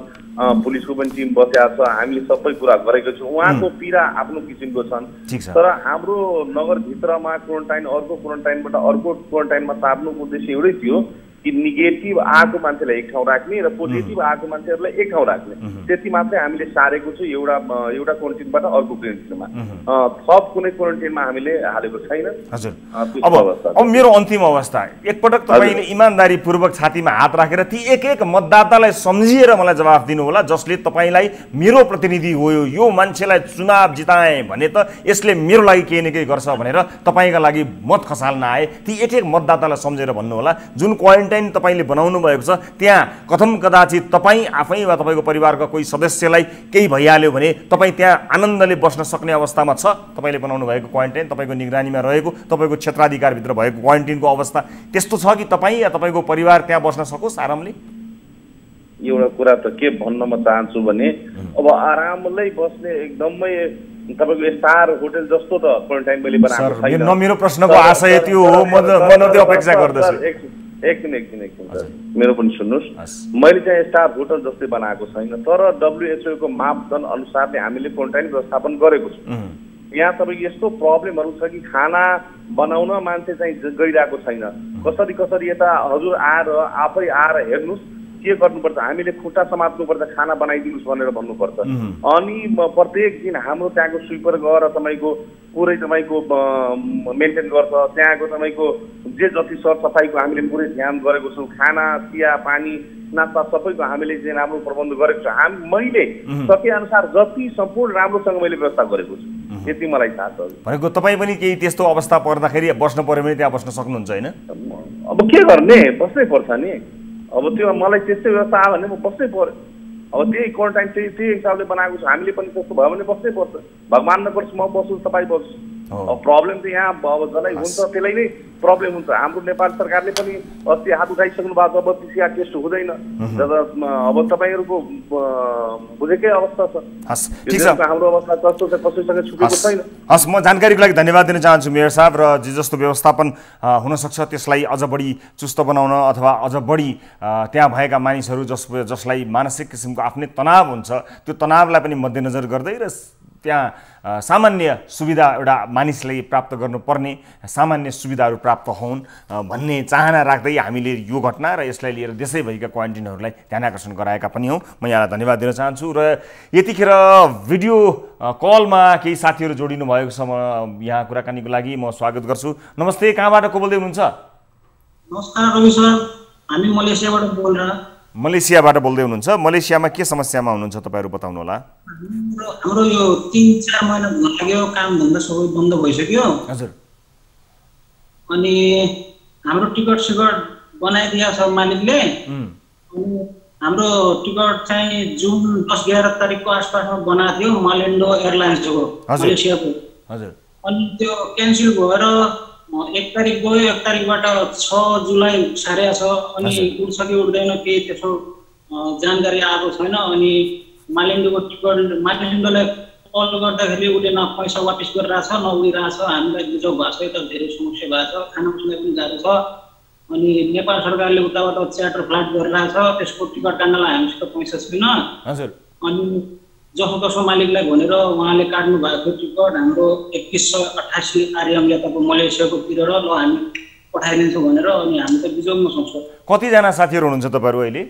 पुलिसको पनि टिम बसेको छ, हामीले सबै कुरा गरेको छौँ। उहाँको पीडा आफ्नो किसिमको छन्, तर हाम्रो नगरभित्रमा क्वारेन्टाइन अर्को क्वारेन्टाइनबाट अर्को क्वारेन्टाइनमा सार्नुको उद्देश्य एउटै थियो कि नेगेटिभ आएको मान्छेलाई एक ठाउँ राख्ने र पोजिटिभ आएको मान्छेहरूलाई एक ठाउँ राख्ने, त्यति मात्रै हामीले सारेको छु एउटा क्वारेन्टाइनबाट अर्को क्वारेन्टाइनमा। थप कुनै क्वारेन्टाइनमा हामीले हालेको छैन। हजुर, अब मेरो अन्तिम अवस्था एकपटक तपाईँले इमानदारीपूर्वक छातीमा हात राखेर ती एक मतदातालाई सम्झिएर मलाई जवाफ दिनु होला जसले तपाईँलाई मेरो प्रतिनिधि हो, यो मान्छेलाई चुनाव जिताए भने त यसले मेरो लागि केही न केही गर्छ भनेर तपाईँका लागि मत खसाल्न आए, ती एक मतदातालाई सम्झेर भन्नु होला जुन क्वारेन्टाइन तपाईले बनाउनु भएको छ त्यहाँ कथम कदाचित तपाईँ आफै वा तपाईँको परिवारका कोही सदस्यलाई केही भइहाल्यो भने तपाईँ त्यहाँ आनन्दले बस्न सक्ने अवस्थामा छ? तपाईँले बनाउनु भएको क्वारेन्टाइन तपाईँको निगरानीमा रहेको तपाईँको क्षेत्राधिकारभित्र भएको क्वारेन्टाइनको अवस्था त्यस्तो छ कि तपाईँ या तपाईँको परिवार त्यहाँ बस्न सकोस् आरामले? एउटा कुरा त के भन्न म चाहन्छु भने अब आरामले बस्ने एकदमै तपाईको स्टार होटल जस्तो त क्वारेन्टाइन मैले बनाएको छैन। मेरो प्रश्नको आशय त्यो हो, म त्यो अपेक्षा गर्दछु। एकछिन सर, मेरो पनि सुन्नुहोस्, मैले चाहिँ स्टार होटल जस्तै बनाएको छैन, तर WHO को मापदण्ड अनुसारले हामीले क्वारेन्टाइन व्यवस्थापन गरेको छौँ। यहाँ तपाईँको यस्तो प्रब्लमहरू छ कि खाना बनाउन मान्छे चाहिँ गइरहेको छैन। कसरी यता हजुर आफै आएर हेर्नुहोस् के गर्नुपर्छ, हामीले खुट्टा समात्नुपर्छ, खाना बनाइदिनुहोस् भनेर भन्नुपर्छ। अनि प्रत्येक दिन हाम्रो त्यहाँको स्विपर गएर तपाईँको पुरै तपाईँको मेन्टेन गर्छ, त्यहाँको तपाईँको जे जति सरसफाइको हामीले पुरै ध्यान गरेको छौँ, खाना चिया पानी नास्ता सबैको हामीले चाहिँ राम्रो प्रबन्ध गरेको छ। मैले सके अनुसार जति सम्पूर्ण राम्रोसँग मैले व्यवस्था गरेको छु, यति मलाई थाहा छ। भनेको तपाईँ पनि केही त्यस्तो अवस्था पर्दाखेरि बस्नु पर्यो भने त्यहाँ बस्न सक्नुहुन्छ होइन? अब के गर्ने, बस्नै पर्छ नि। अब त्यो मलाई त्यस्तै व्यवस्था आयो भने म बस्नै पर्यो। अब त्यही क्वारेन्टाइन त्यही हिसाबले बनाएको छ, हामीले पनि त्यस्तो भयो भने बस्नै पर्छ। भगवान् नगरोस् म बस्छु तपाईँ बस्छु। अब प्रब्लम त यहाँ अब जसलाई हुन्छ त्यसलाई नै प्रब्लम हुन्छ। हाम्रो नेपाल सरकारले पनि अस्ति हात उठाइसक्नु भएको छ, अब PCR टेस्ट हुँदैन। अब तपाईँहरूको बुझेकै अवस्था छ। हाम्रो अवस्था कस्तो छ, कसैसँग छुटेको छैन। हस्, म जानकारीको लागि धन्यवाद दिन चाहन्छु मेयर साहब। र जे जस्तो व्यवस्थापन हुनसक्छ त्यसलाई अझ बढी चुस्त बनाउन अथवा अझ बढी त्यहाँ भएका मानिसहरू जसलाई मानसिक किसिमको आफ्नै तनाव हुन्छ त्यो तनावलाई पनि मध्यनजर गर्दै र त्यहाँ सामान्य सुविधा एउटा मानिसले प्राप्त गर्नुपर्ने सामान्य सुविधाहरू प्राप्त हुन् भन्ने चाहना राख्दै हामीले यो घटना र यसलाई लिएर देशैभरिका क्वारेन्टिनहरूलाई ध्यान आकर्षण गराएका पनि हौँ। म यहाँलाई धन्यवाद दिन चाहन्छु र यतिखेर भिडियो कलमा केही साथीहरू जोडिनु भएको छ। म यहाँ कुराकानीको लागि म स्वागत गर्छु। नमस्ते, कहाँबाट को बोल्दै हुनुहुन्छ? नमस्कार रवि सर, हामी मलेसियाबाट बोलिरहेको। मलेसियाबाट बोल्दै हुनुहुन्छ। मलेसियामा के समस्यामा हुनुहुन्छ तपाईँहरू बताउनु होला। हाम्रो यो 3-4 महिना हुन लाग्यो, काम धन्दा सबै बन्द भइसक्यो। हजुर। अनि हाम्रो टिकट बनाइदिया छ मालिकले। अनि हाम्रो टिकट चाहिँ जुन 10-11 तारिकको आसपासमा बनाएको थियो मालिन्डो एयरलाइन्सको मलेसियाको। हजुर। अनि त्यो क्यान्सल भएर 1 तारिक गयो, 1 तारिकबाट 6 जुलाई सारेको छ। अनि उड्छ कि उड्दैन केही त्यसो जानकारी आएको छैन। अनि मालिन्डोको टिकट मालिन्डोलाई कल गर्दाखेरि उसले न पैसा वापस गरिरहेछ न उडिरहेछ। हामीलाई बुझाउ भएको छ, यता धेरै समस्या भएको छ, खाना पिउन पनि गाह्रो छ। अनि नेपाल सरकारले उताबाट चार्टर फ्लाइट गरिरहेछ, त्यसको टिकट काट्नलाई हामीसित पैसा छैन। हजुर। अनि जसो मालिकलाई भनेर उहाँले काट्नु भएको टिकट हाम्रो 2188 आरएम यताको मलेसियाको तिरेर ल हामी पठाइदिन्छौँ भनेर। अनि हामी त बिजोगमा छौँ सर। कतिजना साथीहरू हुनुहुन्छ तपाईँहरू अहिले?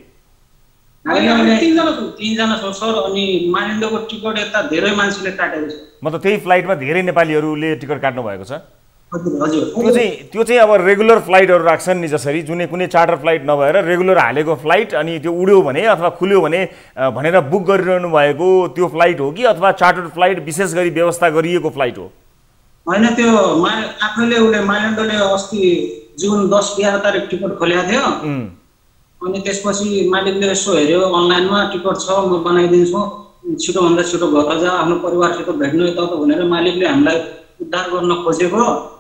हामी 3 जना छौँ सर। अनि मालिन्डोको टिकट यता धेरै मान्छेले काटेको छ। मतलब त्यही फ्लाइटमा धेरै नेपालीहरूले टिकट काट्नु भएको छ? हजुर। त्यो चाहिँ अब रेगुलर फ्लाइटहरू राख्छन् नि, जसरी कुनै चार्टर फ्लाइट नभएर रेगुलर हालेको फ्लाइट अनि त्यो उड्यो भने अथवा खुल्यो भने भनेर बुक गरिरहनु भएको त्यो फ्लाइट हो कि अथवा चार्टर फ्लाइट विशेष गरी व्यवस्था गरिएको फ्लाइट हो? होइन, त्यो आफैले उसले मालिन्डोले अस्ति जुन 10-11 तारिक टिकट खोलेको थियो। अनि त्यसपछि मालिकले यसो हेऱ्यो अनलाइनमा, टिकट छ म बनाइदिन्छु, छिटोभन्दा छिटो घर जा, आफ्नो परिवारसित भेट्नु यता भनेर मालिकले हामीलाई उद्धार गर्न खोजेको।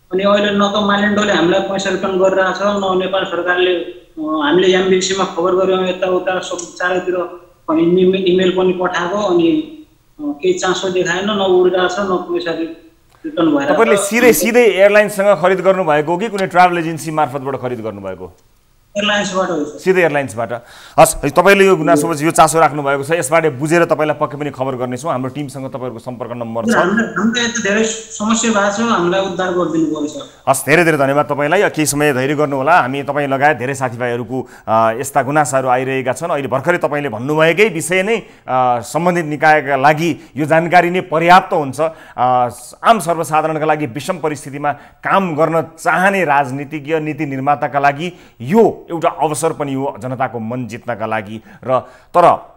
अनि अहिले न त मालिन्डोले हामीलाई पैसा रिटर्न गरिरहेछ, न नेपाल सरकारले। हामीले एमबिसीमा खबर गऱ्यौँ, यताउता सब चारैतिर इमेल पनि पठाएको। अनि केही चासो देखाएन, न उडिरहेछ न पैसा रिटर्न भएर। तपाईँले सिधै एयरलाइन्ससँग खरिद गर्नुभएको हो कि कुनै ट्राभल एजेन्सी मार्फतबाट खरिद गर्नुभएको? एयरलाइन्सबाट हो। सिधै एयरलाइन्सबाट। हस्, तपाईँले यो गुनासोपछि यो चासो राख्नु भएको छ, यसबाट बुझेर तपाईँलाई पक्कै पनि खबर गर्नेछौँ। हाम्रो टिमसँग तपाईँहरूको सम्पर्क नम्बर छ। हामीलाई यता धेरै समस्या भएको छ, हामीलाई उद्धार गरिदिनु पर्छ। हस्, धेरै धेरै धन्यवाद तपाईँलाई। केही समय धैर्य गर्नु होला। हामी तपाईँ लगायत धेरै साथीभाइहरूको यस्ता गुनासाहरू आइरहेका छन्। अहिले भर्खरै तपाईँले भन्नुभएकै विषय नै सम्बन्धित निकायका लागि यो जानकारी नै पर्याप्त हुन्छ। आम सर्वसाधारणका लागि विषम परिस्थितिमा काम गर्न चाहने राजनीतिज्ञ नीति निर्माताका लागि यो एउटा अवसर पनि हो जनताको मन जित्नका लागि। र तर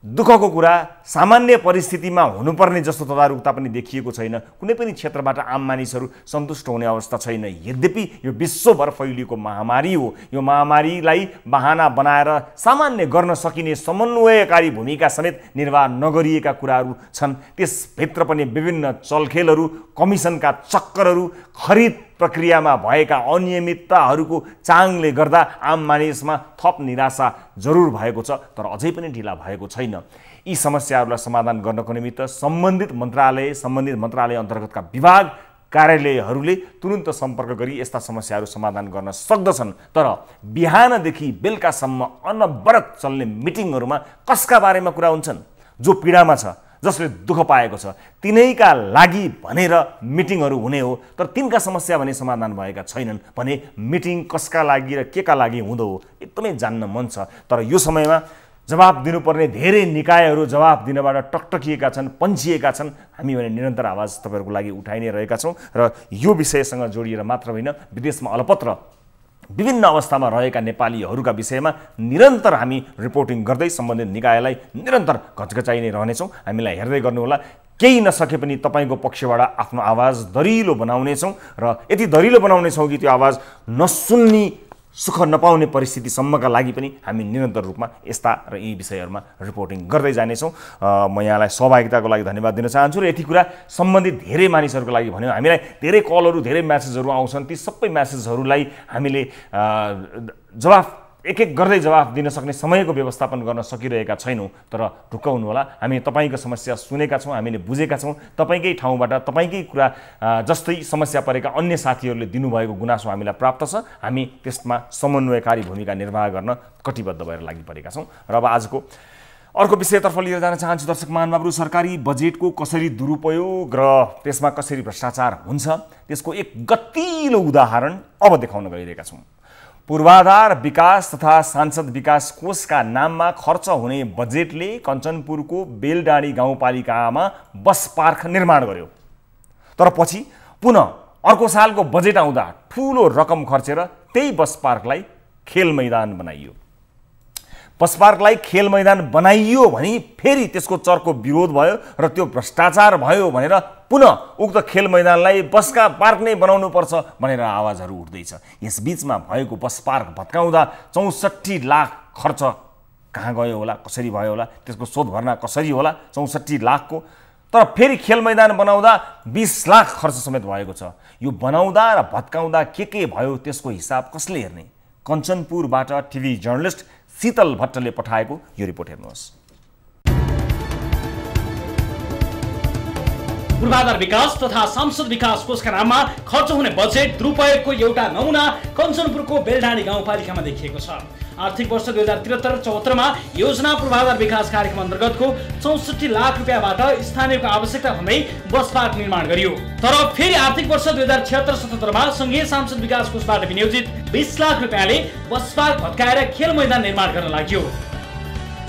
दुःखको कुरा सामान्य परिस्थितिमा हुनुपर्ने जस्तो तदारुकता पनि देखिएको छैन। कुनै पनि क्षेत्रबाट आम मानिसहरू सन्तुष्ट हुने अवस्था छैन। यद्यपि यो विश्वभर फैलिएको महामारी हो। यो महामारीलाई बहाना बनाएर सामान्य गर्न सकिने समन्वयकारी भूमिका समेत निर्वाह नगरिएका कुराहरू छन्। त्यसभित्र पनि विभिन्न चलखेलहरू, कमिसनका चक्करहरू, खरिद प्रक्रियामा भएका अनियमितताहरूको चाङले गर्दा आम मानिसमा थप निराशा जरुर भएको छ, तर अझै पनि ढिला भएको छैन। यी समस्याहरूलाई समाधान गर्नको निमित्त सम्बन्धित मन्त्रालय अन्तर्गतका विभाग कार्यालयहरूले तुरुन्त सम्पर्क गरी यस्ता समस्याहरू समाधान गर्न सक्दछन्। तर बिहानदेखि बेलुकासम्म अनवरत चल्ने मिटिङहरूमा कसका बारेमा कुरा हुन्छन्? जो पीडामा छ, जसले दुःख पाएको छ, तिनैका लागि भनेर मिटिङहरू हुने हो। तर तिनका समस्या भने समाधान भएका छैनन् भने मिटिङ कसका लागि र केका लागि हुँदो हो एकदमै जान्न मन छ। तर यो समयमा जवाब दिनुपर्ने धेरै निकायहरू जवाब दिनबाट टकटकिएका छन्, पन्छिएका छन्। हामी भने निरन्तर आवाज तपाईँहरूको लागि उठाइ नै रहेका छौँ। र यो विषयसँग जोडिएर मात्र होइन, विदेशमा अलपत्र विभिन्न अवस्थामा रहेका नेपालीहरूका विषयमा निरन्तर हामी रिपोर्टिङ गर्दै सम्बन्धित निकायलाई निरन्तर घचघचाइ नै रहनेछौँ। हामीलाई हेर्दै गर्नुहोला। केही नसके पनि तपाईँको पक्षबाट आफ्नो आवाज दरिलो बनाउनेछौँ र यति दरिलो बनाउनेछौँ कि त्यो आवाज नसुन्ने, सुख नपाउने परिस्थितिसम्मका लागि पनि हामी निरन्तर रूपमा यस्ता र यी विषयहरूमा रिपोर्टिङ गर्दै जानेछौँ। म यहाँलाई सहभागिताको लागि धन्यवाद दिन चाहन्छु। र यति कुरा सम्बन्धित धेरै मानिसहरूको लागि भन्यो। हामीलाई धेरै कलहरू, धेरै म्यासेजहरू आउँछन्। ती सबै म्यासेजहरूलाई हामीले एक एक गर्दै जवाफ दिन सक्ने समयको व्यवस्थापन गर्न सकिरहेका छैनौँ। तर ढुक्काउनु होला, हामी तपाईँको समस्या सुनेका छौँ, हामीले बुझेका छौँ। तपाईँकै ठाउँबाट तपाईँकै कुरा जस्तै समस्या परेका अन्य साथीहरूले दिनुभएको गुनासो हामीलाई प्राप्त छ। हामी त्यसमा समन्वयकारी भूमिका निर्वाह गर्न कटिबद्ध भएर लागि परेका छौँ। र अब आजको अर्को विषयतर्फ लिएर जान चाहन्छु दर्शक महानुभावहरू। सरकारी बजेटको कसरी दुरुपयोग र त्यसमा कसरी भ्रष्टाचार हुन्छ त्यसको एक गतिलो उदाहरण अब देखाउन गइरहेका छौँ। पूर्वाधार विकास तथा सांसद विकास कोषका नाममा खर्च हुने बजेटले कञ्चनपुरको बेलडाँडी गाउँपालिकामा बस पार्क निर्माण गर्यो। तर पछि पुनः अर्को सालको बजेट आउँदा ठुलो रकम खर्चेर त्यही बस पार्कलाई खेल मैदान बनाइयो। बस पार्कलाई खेल मैदान बनाइयो भनी फेरि त्यसको चर्को विरोध भयो र त्यो भ्रष्टाचार भयो भनेर पुनः उक्त खेल मैदानलाई बसका पार्क नै बनाउनु पर्छ भनेर आवाजहरू उठ्दैछ। यसबीचमा भएको बस पार्क भत्काउँदा 64 लाख खर्च कहाँ गयो होला, कसरी भयो होला, त्यसको शोध भर्ना कसरी होला 64 लाखको। तर फेरि खेल मैदान बनाउँदा 20 लाख खर्च समेत भएको छ। यो बनाउँदा र भत्काउँदा के भयो त्यसको हिसाब कसले हेर्ने? कञ्चनपुरबाट टिभी जर्नलिस्ट शीतल भट्टले पठाएको यो रिपोर्ट हेर्नुहोस्। पूर्वाधार विकास तथा सांसद विकास कोषका नाममा खर्च हुने बजेट दुरुपयोगको एउटा नमुना कञ्चनपुरको बेलडाँडी गाउँपालिकामा देखिएको छ। आर्थिक वर्ष 2073-74 मा योजना पूर्वाधार विकास कार्यक्रम अन्तर्गतको 64 लाख रुपियाँबाट स्थानीयको आवश्यकता भन्दै बस पार्क निर्माण गरियो। तर फेरि आर्थिक वर्ष 2076-77 मा संघीय सांसद विकास कोषबाट विनियोजित 20 लाख रुपियाँले बस पार्क भत्काएर खेल मैदान निर्माण गर्न लाग्यो।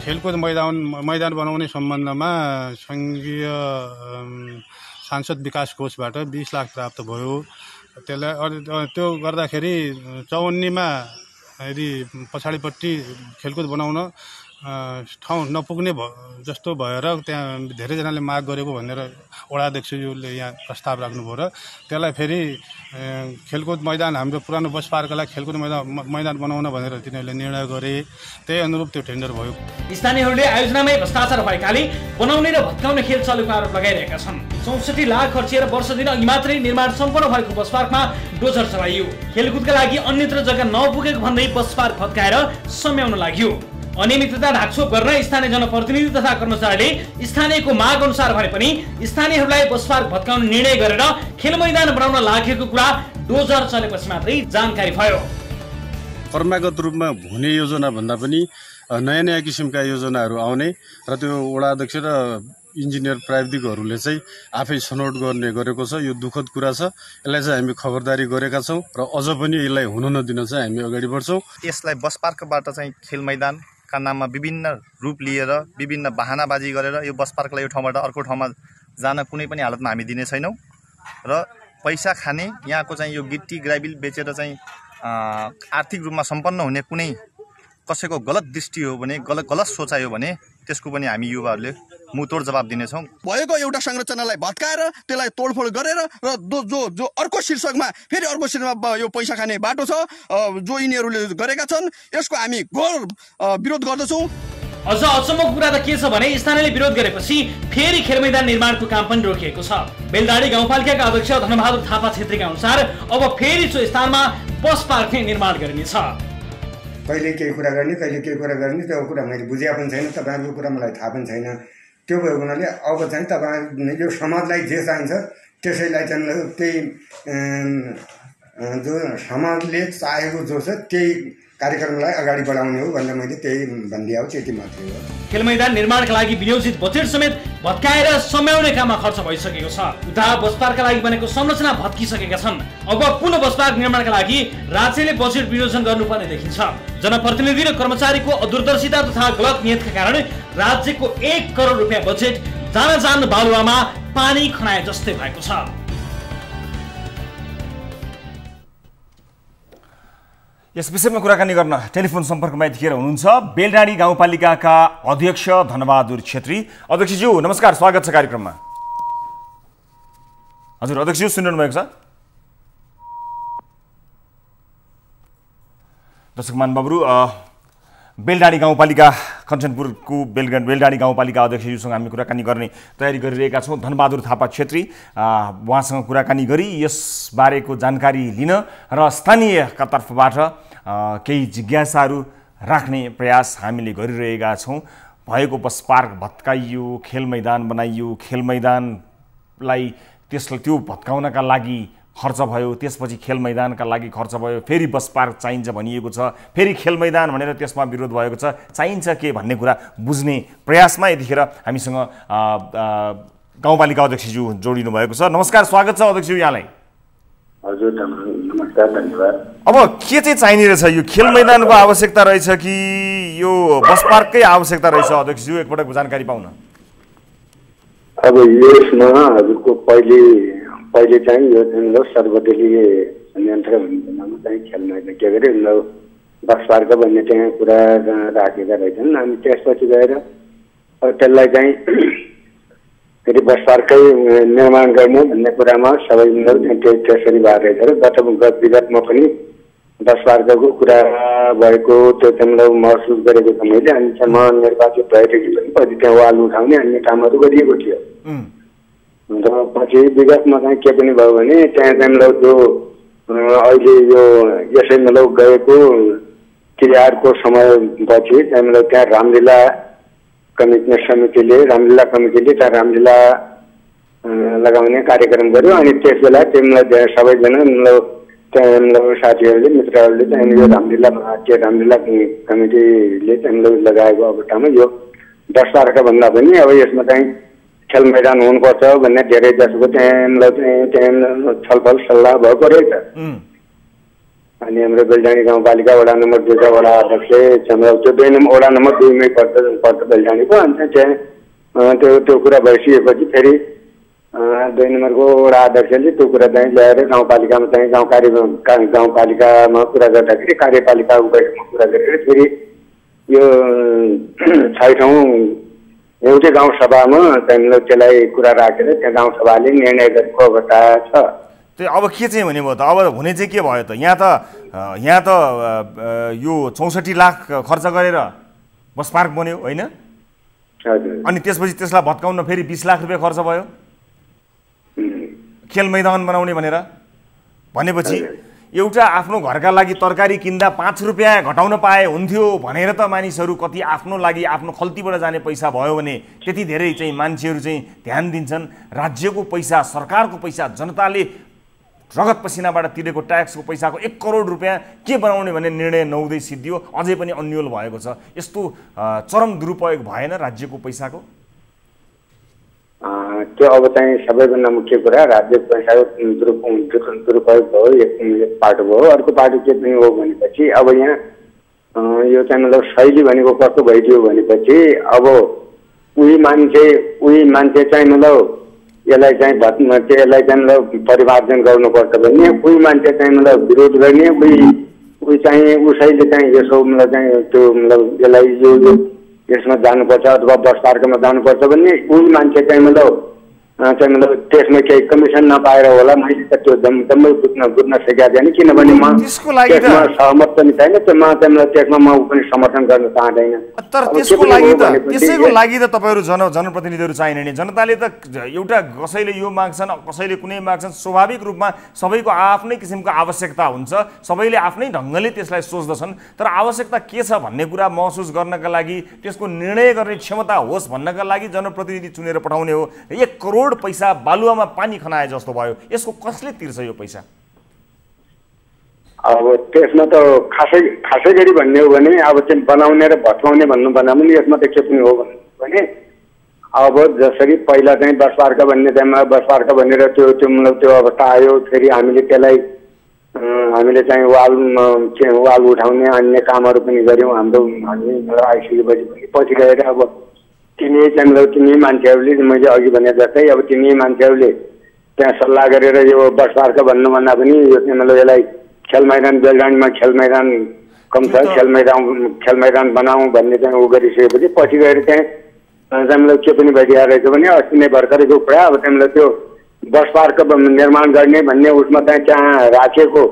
खेलकुद मैदान बनाउने सम्बन्धमा संघीय सांसद विकास कोषबाट 20 लाख प्राप्त भयो। त्यसलाई त्यो गर्दाखेरि 54 मा यदि पछाडिपट्टि खेलकुद बनाउन ठाउँ नपुग्ने जस्तो भएर त्यहाँ धेरैजनाले माग गरेको भनेर वडा अध्यक्षज्यूले यहाँ प्रस्ताव राख्नुभयो र त्यसलाई फेरि खेलकुद मैदान हाम्रो पुरानो बस पार्कलाई खेलकुद मैदान बनाउन भनेर तिनीहरूले निर्णय गरे। त्यही अनुरूप त्यो टेन्डर भयो। स्थानीयहरूले आयोजनामै भ्रष्टाचार भएकाले बनाउने र भत्काउने खेल चलेको आरोप लगाइरहेका छन्। 64 लाख खर्चिएर वर्ष दिन अघि मात्रै निर्माण सम्पन्न भएको बस पार्कमा डोजर चलाइयो। खेलकुदका लागि अन्यत्र जग्गा नपुगेको भन्दै बस पार्क भत्काएर सम्याउन लाग्यो। अनियमितता ढाकछोप गर्न स्थानीय जनप्रतिनिधि तथा कर्मचारीले स्थानीयको माग अनुसार भने पनि स्थानीयहरूलाई बस पार्क भत्काउने निर्णय गरेर खेल मैदान बनाउन लागेको कुरा डोजर चलेपछि मात्रै जानकारी भयो। परम्परागत रूपमा हुने योजना भन्दा पनि नयाँ नयाँ किसिमका योजनाहरू आउने र त्यो वडा अध्यक्ष र इन्जिनियर प्राविधिकहरूले चाहिँ आफै छनौट गरेको छ। यो दुःखद कुरा छ। यसलाई चाहिँ हामी खबरदारी गरेका छौँ र अझ पनि यसलाई हुन नदिन चाहिँ हामी अगाडि बढ्छौँ। यसलाई बस पार्कबाट चाहिँ खेल मैदानका नाममा विभिन्न रूप लिएर विभिन्न बहानाबाजी गरेर यो बस पार्कलाई यो ठाउँबाट अर्को ठाउँमा जान कुनै पनि हालतमा हामी दिने छैनौँ र पैसा खाने यहाँको चाहिँ यो गिट्टी ग्राइबिल बेचेर चाहिँ आर्थिक रूपमा सम्पन्न हुने कुनै कसैको गलत दृष्टि हो भने गलत सोचाइ हो भने त्यसको पनि हामी युवाहरूले मुतोड जवाब दिनेछौँ। भएको एउटा संरचनालाई भत्काएर त्यसलाई तोडफोड गरेर र जो अर्को शीर्षकमा फेरि अर्को शीर्षकमा यो पैसा खाने बाटो छ जो यिनीहरूले गरेका छन् यसको हामी घोर विरोध गर्दछौँ। अझ अचम्मको कुरा त के छ भने स्थानीयले विरोध गरेपछि फेरि खेल मैदान निर्माणको काम पनि रोकिएको छ। बेलडाँडी गाउँपालिकाका अध्यक्ष धनबहादुर थापा छेत्रीका अनुसार अब फेरि सो स्थानमा बस पार्क निर्माण गरिनेछ। कहिले केही कुरा गर्ने कहिले केही कुरा गर्ने त्यो कुरा मैले बुझेको पनि छैन। तपाईँहरूको कुरा मलाई थाहा पनि छैन। त्यो भएको हुनाले अब चाहिँ तपाईँ यो समाजलाई जे चाहिन्छ त्यसैलाई चाहिँ त्यही जो समाजले चाहेको जो छ त्यही कार्यक्रमलाई अगाडि बढाउने हो भनेर मैले त्यही भनिदिए हो। त्यति मात्रै हो। खेल मैदान निर्माणका लागि विनियोजित बजेट समेत भत्काएर सम्याउने काममा खर्च भइसकेको छ। उता बस पार्कका लागि बनेको संरचना भत्किसकेका छन्। अब पुनः बस पार्क निर्माणका लागि राज्यले बजेट विनियोजन गर्नुपर्ने देखिन्छ। जनप्रतिनिधि र कर्मचारीको अदूरदर्शिता तथा गलत नियतका कारण राज्यको 1 करोड रुपियाँ बजेट जान बालुवामा पानी खनाए जस्तै भएको छ। यस विषयमा कुराकानी गर्न टेलिफोन सम्पर्कमा यतिखेर हुनुहुन्छ बेलडाँडी गाउँपालिकाका अध्यक्ष धनबहादुर छेत्री। अध्यक्षज्यू नमस्कार, स्वागत छ कार्यक्रममा। हजुर अध्यक्षज्यू सुनिरहनु भएको छ? दर्शक महानुभावहरू, बेलडाँडी गाउँपालिका कञ्चनपुरको बेलडाँडी गाउँपालिका अध्यक्षज्यूसँग हामी कुराकानी गर्ने तयारी गरिरहेका छौँ। धनबहादुर थापा छेत्री उहाँसँग कुराकानी गरी यसबारेको जानकारी लिन र स्थानीयका तर्फबाट केही जिज्ञासाहरू राख्ने प्रयास हामीले गरिरहेका छौँ। भएको बस पार्क भत्काइयो, खेल मैदान बनाइयो, खेल मैदानलाई त्यो भत्काउनका लागि खर्च भयो, त्यसपछि खेल मैदानका लागि खर्च भयो, फेरि बस पार्क चाहिन्छ भनिएको छ, फेरि खेल मैदान भनेर त्यसमा विरोध भएको छ, चाहिन्छ के भन्ने कुरा बुझ्ने प्रयासमा यतिखेर हामीसँग गाउँपालिका अध्यक्षज्यू जोडिनु भएको छ। नमस्कार, स्वागत छ अध्यक्षज्यू यहाँलाई। हजुर नमस्कार, धन्यवाद। अब के चाहिँ चाहिने रहेछ? यो खेल मैदानको आवश्यकता रहेछ कि यो बस पार्ककै आवश्यकता रहेछ अध्यक्षज्यू? एकपटक जानकारी पाउन। अब यसमा हजुरको पहिले चाहिँ यो मतलब सर्वदलीय नियन्त्रण भन्ने चाहिँ खेल मैदान के अरे बस पार्क भन्ने चाहिँ कुरा राखेका रहेछन्। अनि त्यसपछि गएर त्यसलाई चाहिँ फेरि बस पार्कै निर्माण गर्ने भन्ने कुरामा सबै त्यसरी भएको रहेछ र गत विगतमा पनि बस पार्कको कुरा भएको त्यो चाहिँ महसुस गरेको छ मैले। अनि त्यहाँ निर्वाचित भएदेखि पनि पछि त्यहाँ वाल उठाउने अन्य कामहरू गरिएको थियो र पछि विगतमा चाहिँ के पनि भयो भने त्यहाँ चाहिँ त्यो अहिले यो यसै मतलब गएको तिहारको समयपछि त्यहाँ रामलीला समितिले त्यहाँ रामलीला लगाउने कार्यक्रम गर्यो। अनि त्यस बेला तिमीलाई सबैजना मतलब साथीहरूले मित्रहरूले चाहिँ यो रामलीला कमिटीले चाहिँ लगाएको अवस्थामा यो बस पार्क भन्दा पनि अब यसमा चाहिँ खेल मैदान हुनुपर्छ भन्ने धेरै जसको त्यहाँ छलफल सल्लाह भएको रहेछ। अनि हाम्रो बेलडाँडी गाउँपालिका वडा नम्बर 2 का वडा अध्यक्ष त्यो वडा नम्बर 2 मै पर्छ बेलडाँडीको। अनि त्यहाँ त्यो कुरा भइसकेपछि फेरि 2 नम्बरको वडा अध्यक्षले त्यो कुरा चाहिँ ल्याएर गाउँपालिकामा चाहिँ गाउँपालिकामा कुरा गर्दाखेरि कार्यपालिकाको बैठकमा कुरा गरेर फेरि यो 6 ठाउँ एउटै गाउँसभामा त्यसलाई कुरा राखेर त्यहाँ गाउँसभाले निर्णय गरेको अवस्था छ। त्यो अब के चाहिँ हुने भयो त? अब हुने चाहिँ के भयो त? यहाँ त यो 64 लाख खर्च गरेर बस पार्क बन्यो होइन? अनि त्यसपछि त्यसलाई भत्काउन फेरि 20 लाख रुपियाँ खर्च भयो खेल मैदान बनाउने भनेपछि एउटा आफ्नो घरका लागि तरकारी किन्दा 5 रुपियाँ घटाउन पाए हुन्थ्यो भनेर त मानिसहरू कति आफ्नो लागि आफ्नो खल्तीबाट जाने पैसा भयो भने त्यति धेरै चाहिँ मान्छेहरू चाहिँ ध्यान दिन्छन्। राज्यको पैसा, सरकारको पैसा, जनताले रगत पसिनाबाट तिरेको ट्याक्सको पैसाको 1 करोड रुपियाँ के बनाउने भन्ने निर्णय नहुँदै सिद्धियो, अझै पनि अन्यल भएको छ। यस्तो चरम दुरुपयोग भएन राज्यको पैसाको? त्यो अब चाहिँ सबैभन्दा मुख्य कुरा राज्य पैसाको दुरुपयोग भयो, एक पाटो भयो। अर्को पाटो के पनि हो भनेपछि अब यहाँ यो चाहिँ मतलब शैली भनेको कस्तो भइदियो भनेपछि अब उही मान्छे चाहिँ मतलब यसलाई चाहिँ मतलब परिमार्जन गर्नुपर्छ भने उही मान्छे चाहिँ मतलब विरोध गर्ने, उही चाहिँ उसैले चाहिँ यसो मतलब चाहिँ त्यो मतलब यसलाई यसमा जानुपर्छ अथवा बस पार्कमा जानुपर्छ भन्ने उही मान्छे चाहिँ मतलब त्यसमा केही कमिसन नपाएर होला। मैले त त्यो जम्मै बुझ्न सकेको थिएन किनभने म त्यसमा सहमत पनि छैन। त्यसमा म पनि समर्थन गर्न चाहँदैन। तर त्यसैको लागि त तपाईँहरू जनप्रतिनिधिहरू चाहिने नि। जनताले त एउटा कसैले यो माग्छन्, कसैले कुनै माग्छन्। स्वाभाविक रूपमा सबैको आफ्नै किसिमको आवश्यकता हुन्छ, सबैले आफ्नै ढङ्गले त्यसलाई सोच्दछन्। तर आवश्यकता के छ भन्ने कुरा महसुस गर्नका लागि, त्यसको निर्णय गर्ने क्षमता होस् भन्नका लागि जनप्रतिनिधि चुनेर पठाउने हो। 1 करोड पैसा बालुवामा पानी खनाए जस्तो भयो। यसको कसले तिर्छ यो पैसा? अब त्यसमा त खासै गरी भन्ने हो भने अब चाहिँ बनाउने र भत्काउने भन्नु भन्दा पनि यसमा त के पनि हो भने अब जसरी पहिला चाहिँ बस पार्क भन्ने टाइममा बस पार्क भनेर त्यो अवस्था आयो। फेरि हामीले चाहिँ वाल उठाउने अन्य कामहरू पनि गऱ्यौँ। हामी आइसकेपछि पनि पछि गएर अब तिनी मान्छेहरूले मैले अघि भने जस्तै अब तिनी मान्छेहरूले त्यहाँ सल्लाह गरेर यो बस पार्क भन्नुभन्दा पनि यो मतलब यसलाई खेल मैदान, बेलडाँडीमा खेल मैदान कम छ, खेल मैदान बनाऊ भन्ने चाहिँ उ गरिसकेपछि पछि गएर त्यहाँ मतलब के पनि भइदिएको रहेछ भने अस्ति नै भर्खरैको कुरा अब त्यहाँलाई त्यो बस पार्क निर्माण गर्ने भन्ने उसमा चाहिँ त्यहाँ राखेको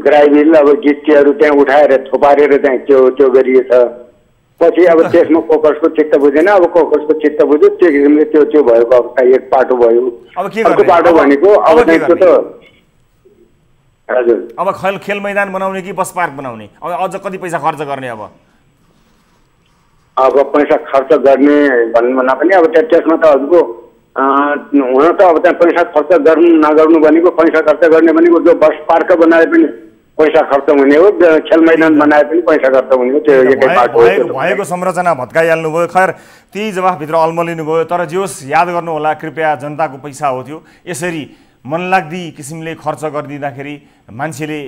ग्राइबिल अब गिट्टीहरू त्यहाँ उठाएर थोपारेर चाहिँ त्यो गरिएछ। पछि अब त्यसमा कोकसको चित्त बुझेन। अब कोकसको चित्त बुझ्यो, त्यो किसिमले त्यो भएको अवस्था एक पाटो भयो। अर्को पाटो भनेको अब त्यो त हजुर अब खेल मैदान बनाउने कि बस पार्क बनाउने? अब अझ कति पैसा खर्च गर्ने? अब पैसा खर्च गर्ने भन्नु भन्दा पनि अब त्यसमा त हजुरको हुन त अब त्यहाँ पैसा खर्च गर्नु नगर्नु भनेको पैसा खर्च गर्ने भनेको जो बस पार्क बनाए पनि पैसा खर्च हुने हो, खेल मैदान बनाए पनि पैसा खर्च हुने हो। त्यो एकै बाटो हो। भएको संरचना भत्काइहाल्नु भयो। खैर त्यही जवाफभित्र अल्मलिनु भयो। तर जे होस् याद गर्नु होला, कृपया जनताको पैसा हो त्यो। यसरी मनलाग्दी किसिमले खर्च गरिदिँदाखेरि मान्छेले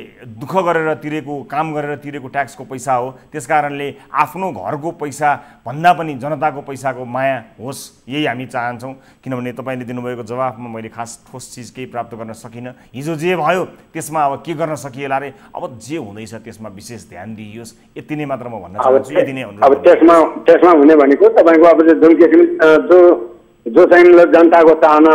दुःख गरेर तिरेको, काम गरेर तिरेको ट्याक्सको पैसा हो। त्यसकारणले आफ्नो घरको पैसा भन्दा पनि जनताको पैसाको माया होस्, यही हामी चाहन्छौँ। किनभने तपाईँले दिनुभएको जवाफमा मैले खास ठोस चिज केही प्राप्त गर्न सकिनँ। हिजो जे भयो त्यसमा अब के गर्न सकिएला रे, अब जे हुँदैछ त्यसमा विशेष ध्यान दिइयोस्, यति नै मात्र म भन्न चाहन्छु। यति नै अब त्यसमा हुने भनेको तपाईँको अब जुन किसिम जो चाहिँ जनताको चाहना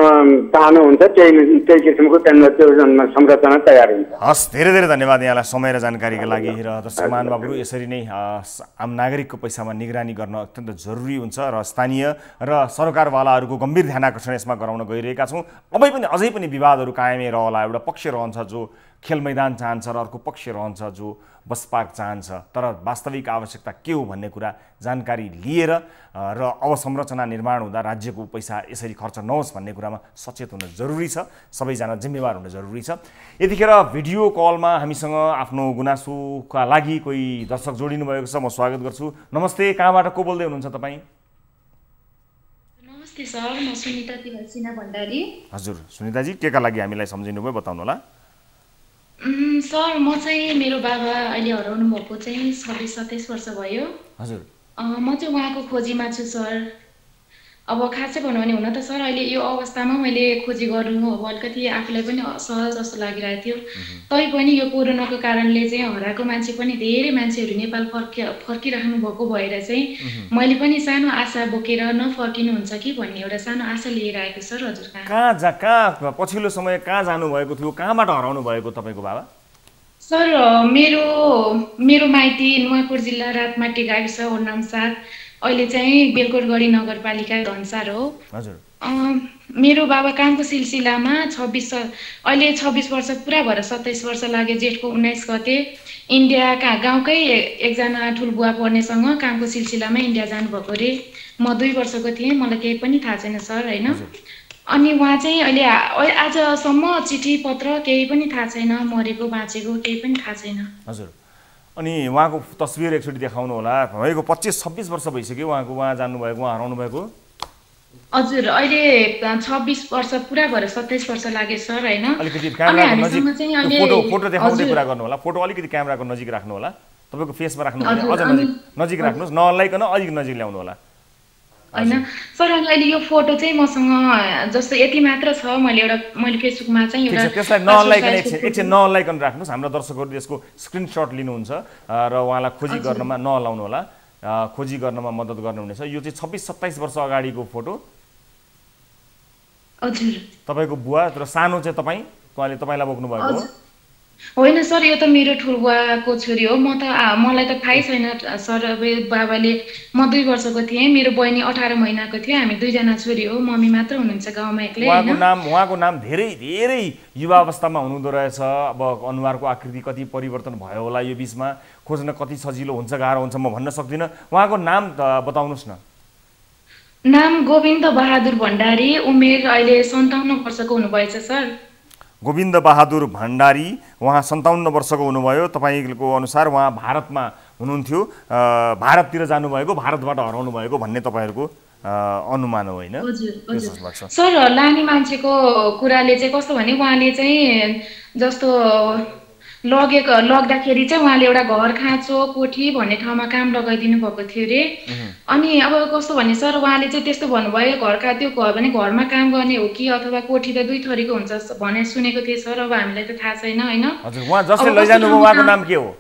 हुन्छ त्यही किसिमको त्यहाँनिर त्यो संरचना तयार हुन्छ। हस्, धेरै धेरै धन्यवाद यहाँलाई समय र जानकारीका लागि। र दर्शक महानुभावहरू, यसरी नै आम नागरिकको पैसामा निगरानी गर्न अत्यन्त जरुरी हुन्छ र स्थानीय र सरकारवालाहरूको गम्भीर ध्यान आकर्षण यसमा गराउन गइरहेका छौँ। अझै पनि विवादहरू कायमै रहला। एउटा पक्ष रहन्छ जो खेल मैदान चाहन्छ र अर्को पक्ष रहन्छ जो बस पार्क चाहन्छ। तर वास्तविक आवश्यकता के हो भन्ने कुरा जानकारी लिएर र अवसंरचना निर्माण हुँदा राज्यको पैसा यसरी खर्च नहोस् भन्ने कुरामा सचेत हुन जरुरी छ। सबैजना जिम्मेवार हुन जरुरी छ। यतिखेर भिडियो कलमा हामीसँग आफ्नो गुनासोका लागि कोही दर्शक जोडिनु भएको छ। म स्वागत गर्छु। नमस्ते, कहाँबाट को बोल्दै हुनुहुन्छ तपाईँ? नमस्ते सर, म सुनिता तिवारी सिन्हा भण्डारी। हजुर सुनिताजी, केका लागि हामीलाई सम्झिनु भयो, बताउनु होला। सर, म चाहिँ मेरो बाबा अहिले हराउनु भएको चाहिँ 26-27 वर्ष भयो। हजुर। म चाहिँ उहाँको खोजीमा छु सर। अब खासै भनौँ भने हुन त सर अहिले यो अवस्थामा मैले खोजी गर्नु अब अलिकति आफूलाई पनि असहज जस्तो लागिरहेको थियो। तैपनि यो कोरोनाको कारणले चाहिँ हराएको मान्छे पनि धेरै मान्छेहरू नेपाल फर्किराख्नु भएको भएर चाहिँ मैले पनि सानो आशा बोकेर नफर्किनुहुन्छ कि भन्ने एउटा सानो आशा लिएर आएको सर। हजुर कहाँ पछिल्लो समय कहाँ जानुभएको थियो, कहाँबाट हराउनु भएको तपाईँको बाबा? सर मेरो माइती नुवाकोट जिल्ला रातमाटी गाविस वडा नम्बर 7, अहिले चाहिँ बेलकोटगढी नगरपालिका धनसार हो। हजुर। मेरो बाबा कामको सिलसिलामा अहिले 26 वर्ष पुरा भएर 27 वर्ष लाग्यो। जेठको 19 गते इन्डियाका गाउँकै एकजना ठुलबुवा पर्नेसँग कामको सिलसिलामा इन्डिया जानुभएको रे। म 2 वर्षको थिएँ, मलाई केही पनि थाहा छैन सर होइन। अनि उहाँ चाहिँ अहिले आजसम्म चिठी पत्र केही पनि थाहा छैन, मरेको बाँचेको केही पनि थाहा छैन। हजुर। अनि उहाँको तस्बिर एकचोटि देखाउनु होला। भएको 25-26 वर्ष भइसक्यो उहाँ जानुभएको, उहाँ हराउनु भएको। हजुर, अहिले 26 वर्ष पुरा भएर 27 वर्ष लाग्यो सर होइन। अलिकति क्यामेराको नजिक फोटो देखाउँदै कुरा गर्नु होला। फोटो अलिकति क्यामेराको नजिक राख्नु होला, तपाईँको फेसमा राख्नु होला। अझ नजिक राख्नुहोस्, नहल्लाइकन अलिक नजिक ल्याउनु होला होइन सर। अहिले यो फोटो चाहिँ मसँग जस्तो यति मात्र छ। मैले फेसबुकमा चाहिँ एउटा त्यसलाई नहल्लाइकन एकछिन नहल्लाइकन राख्नुहोस्। हाम्रो दर्शकहरूले यसको स्क्रिनसट लिनुहुन्छ र उहाँलाई खोजी गर्नमा नहलाउनु होला, खोजी गर्नमा मद्दत गर्नुहुनेछ। यो चाहिँ 26-27 वर्ष अगाडिको फोटो। हजुर। तपाईँको बुवा र सानो चाहिँ तपाईँलाई बोक्नु भएको हो? होइन सर, यो त मेरो ठुलबुवाको छोरी हो। मलाई त थाहै छैन सर। बाबाले म 2 वर्षको थिएँ, मेरो बहिनी 18 महिनाको थियो। हामी 2 जना छोरी हो, मम्मी मात्र हुनुहुन्छ गाउँमा एक्लै। उहाँको नाम धेरै धेरै युवा अवस्थामा हुनुहुँदो रहेछ। अब अनुहारको आकृति कति परिवर्तन भयो होला यो बिचमा, खोज्न कति सजिलो हुन्छ गाह्रो हुन्छ म भन्न सक्दिनँ। उहाँको नाम बताउनुहोस् न। नाम गोविन्द बहादुर भण्डारी, उमेर अहिले 57 वर्षको हुनुभएछ सर। गोविन्द बहादुर भण्डारी, उहाँ 57 वर्षको हुनुभयो। तपाईँको अनुसार उहाँ भारतमा हुनुहुन्थ्यो, भारततिर जानुभएको, भारतबाट हराउनु भएको भन्ने तपाईँहरूको अनुमान हो होइन? सर, लाने मान्छेको कुराले चाहिँ कस्तो भने उहाँले चाहिँ जस्तो लग्दाखेरि चाहिँ उहाँले एउटा घर खाँचो कोठी भन्ने ठाउँमा काम लगाइदिनु भएको थियो रे। अनि अब कस्तो भने सर उहाँले चाहिँ त्यस्तो भन्नुभयो, त्यो घर भने घरमा काम गर्ने हो कि अथवा कोठी त 2 थरीको हुन्छ भने सुनेको थिएँ सर। अब हामीलाई त थाहा छैन होइन। हजुर। उहाँ जसले लैजानुभयो उहाँको नाम के हो?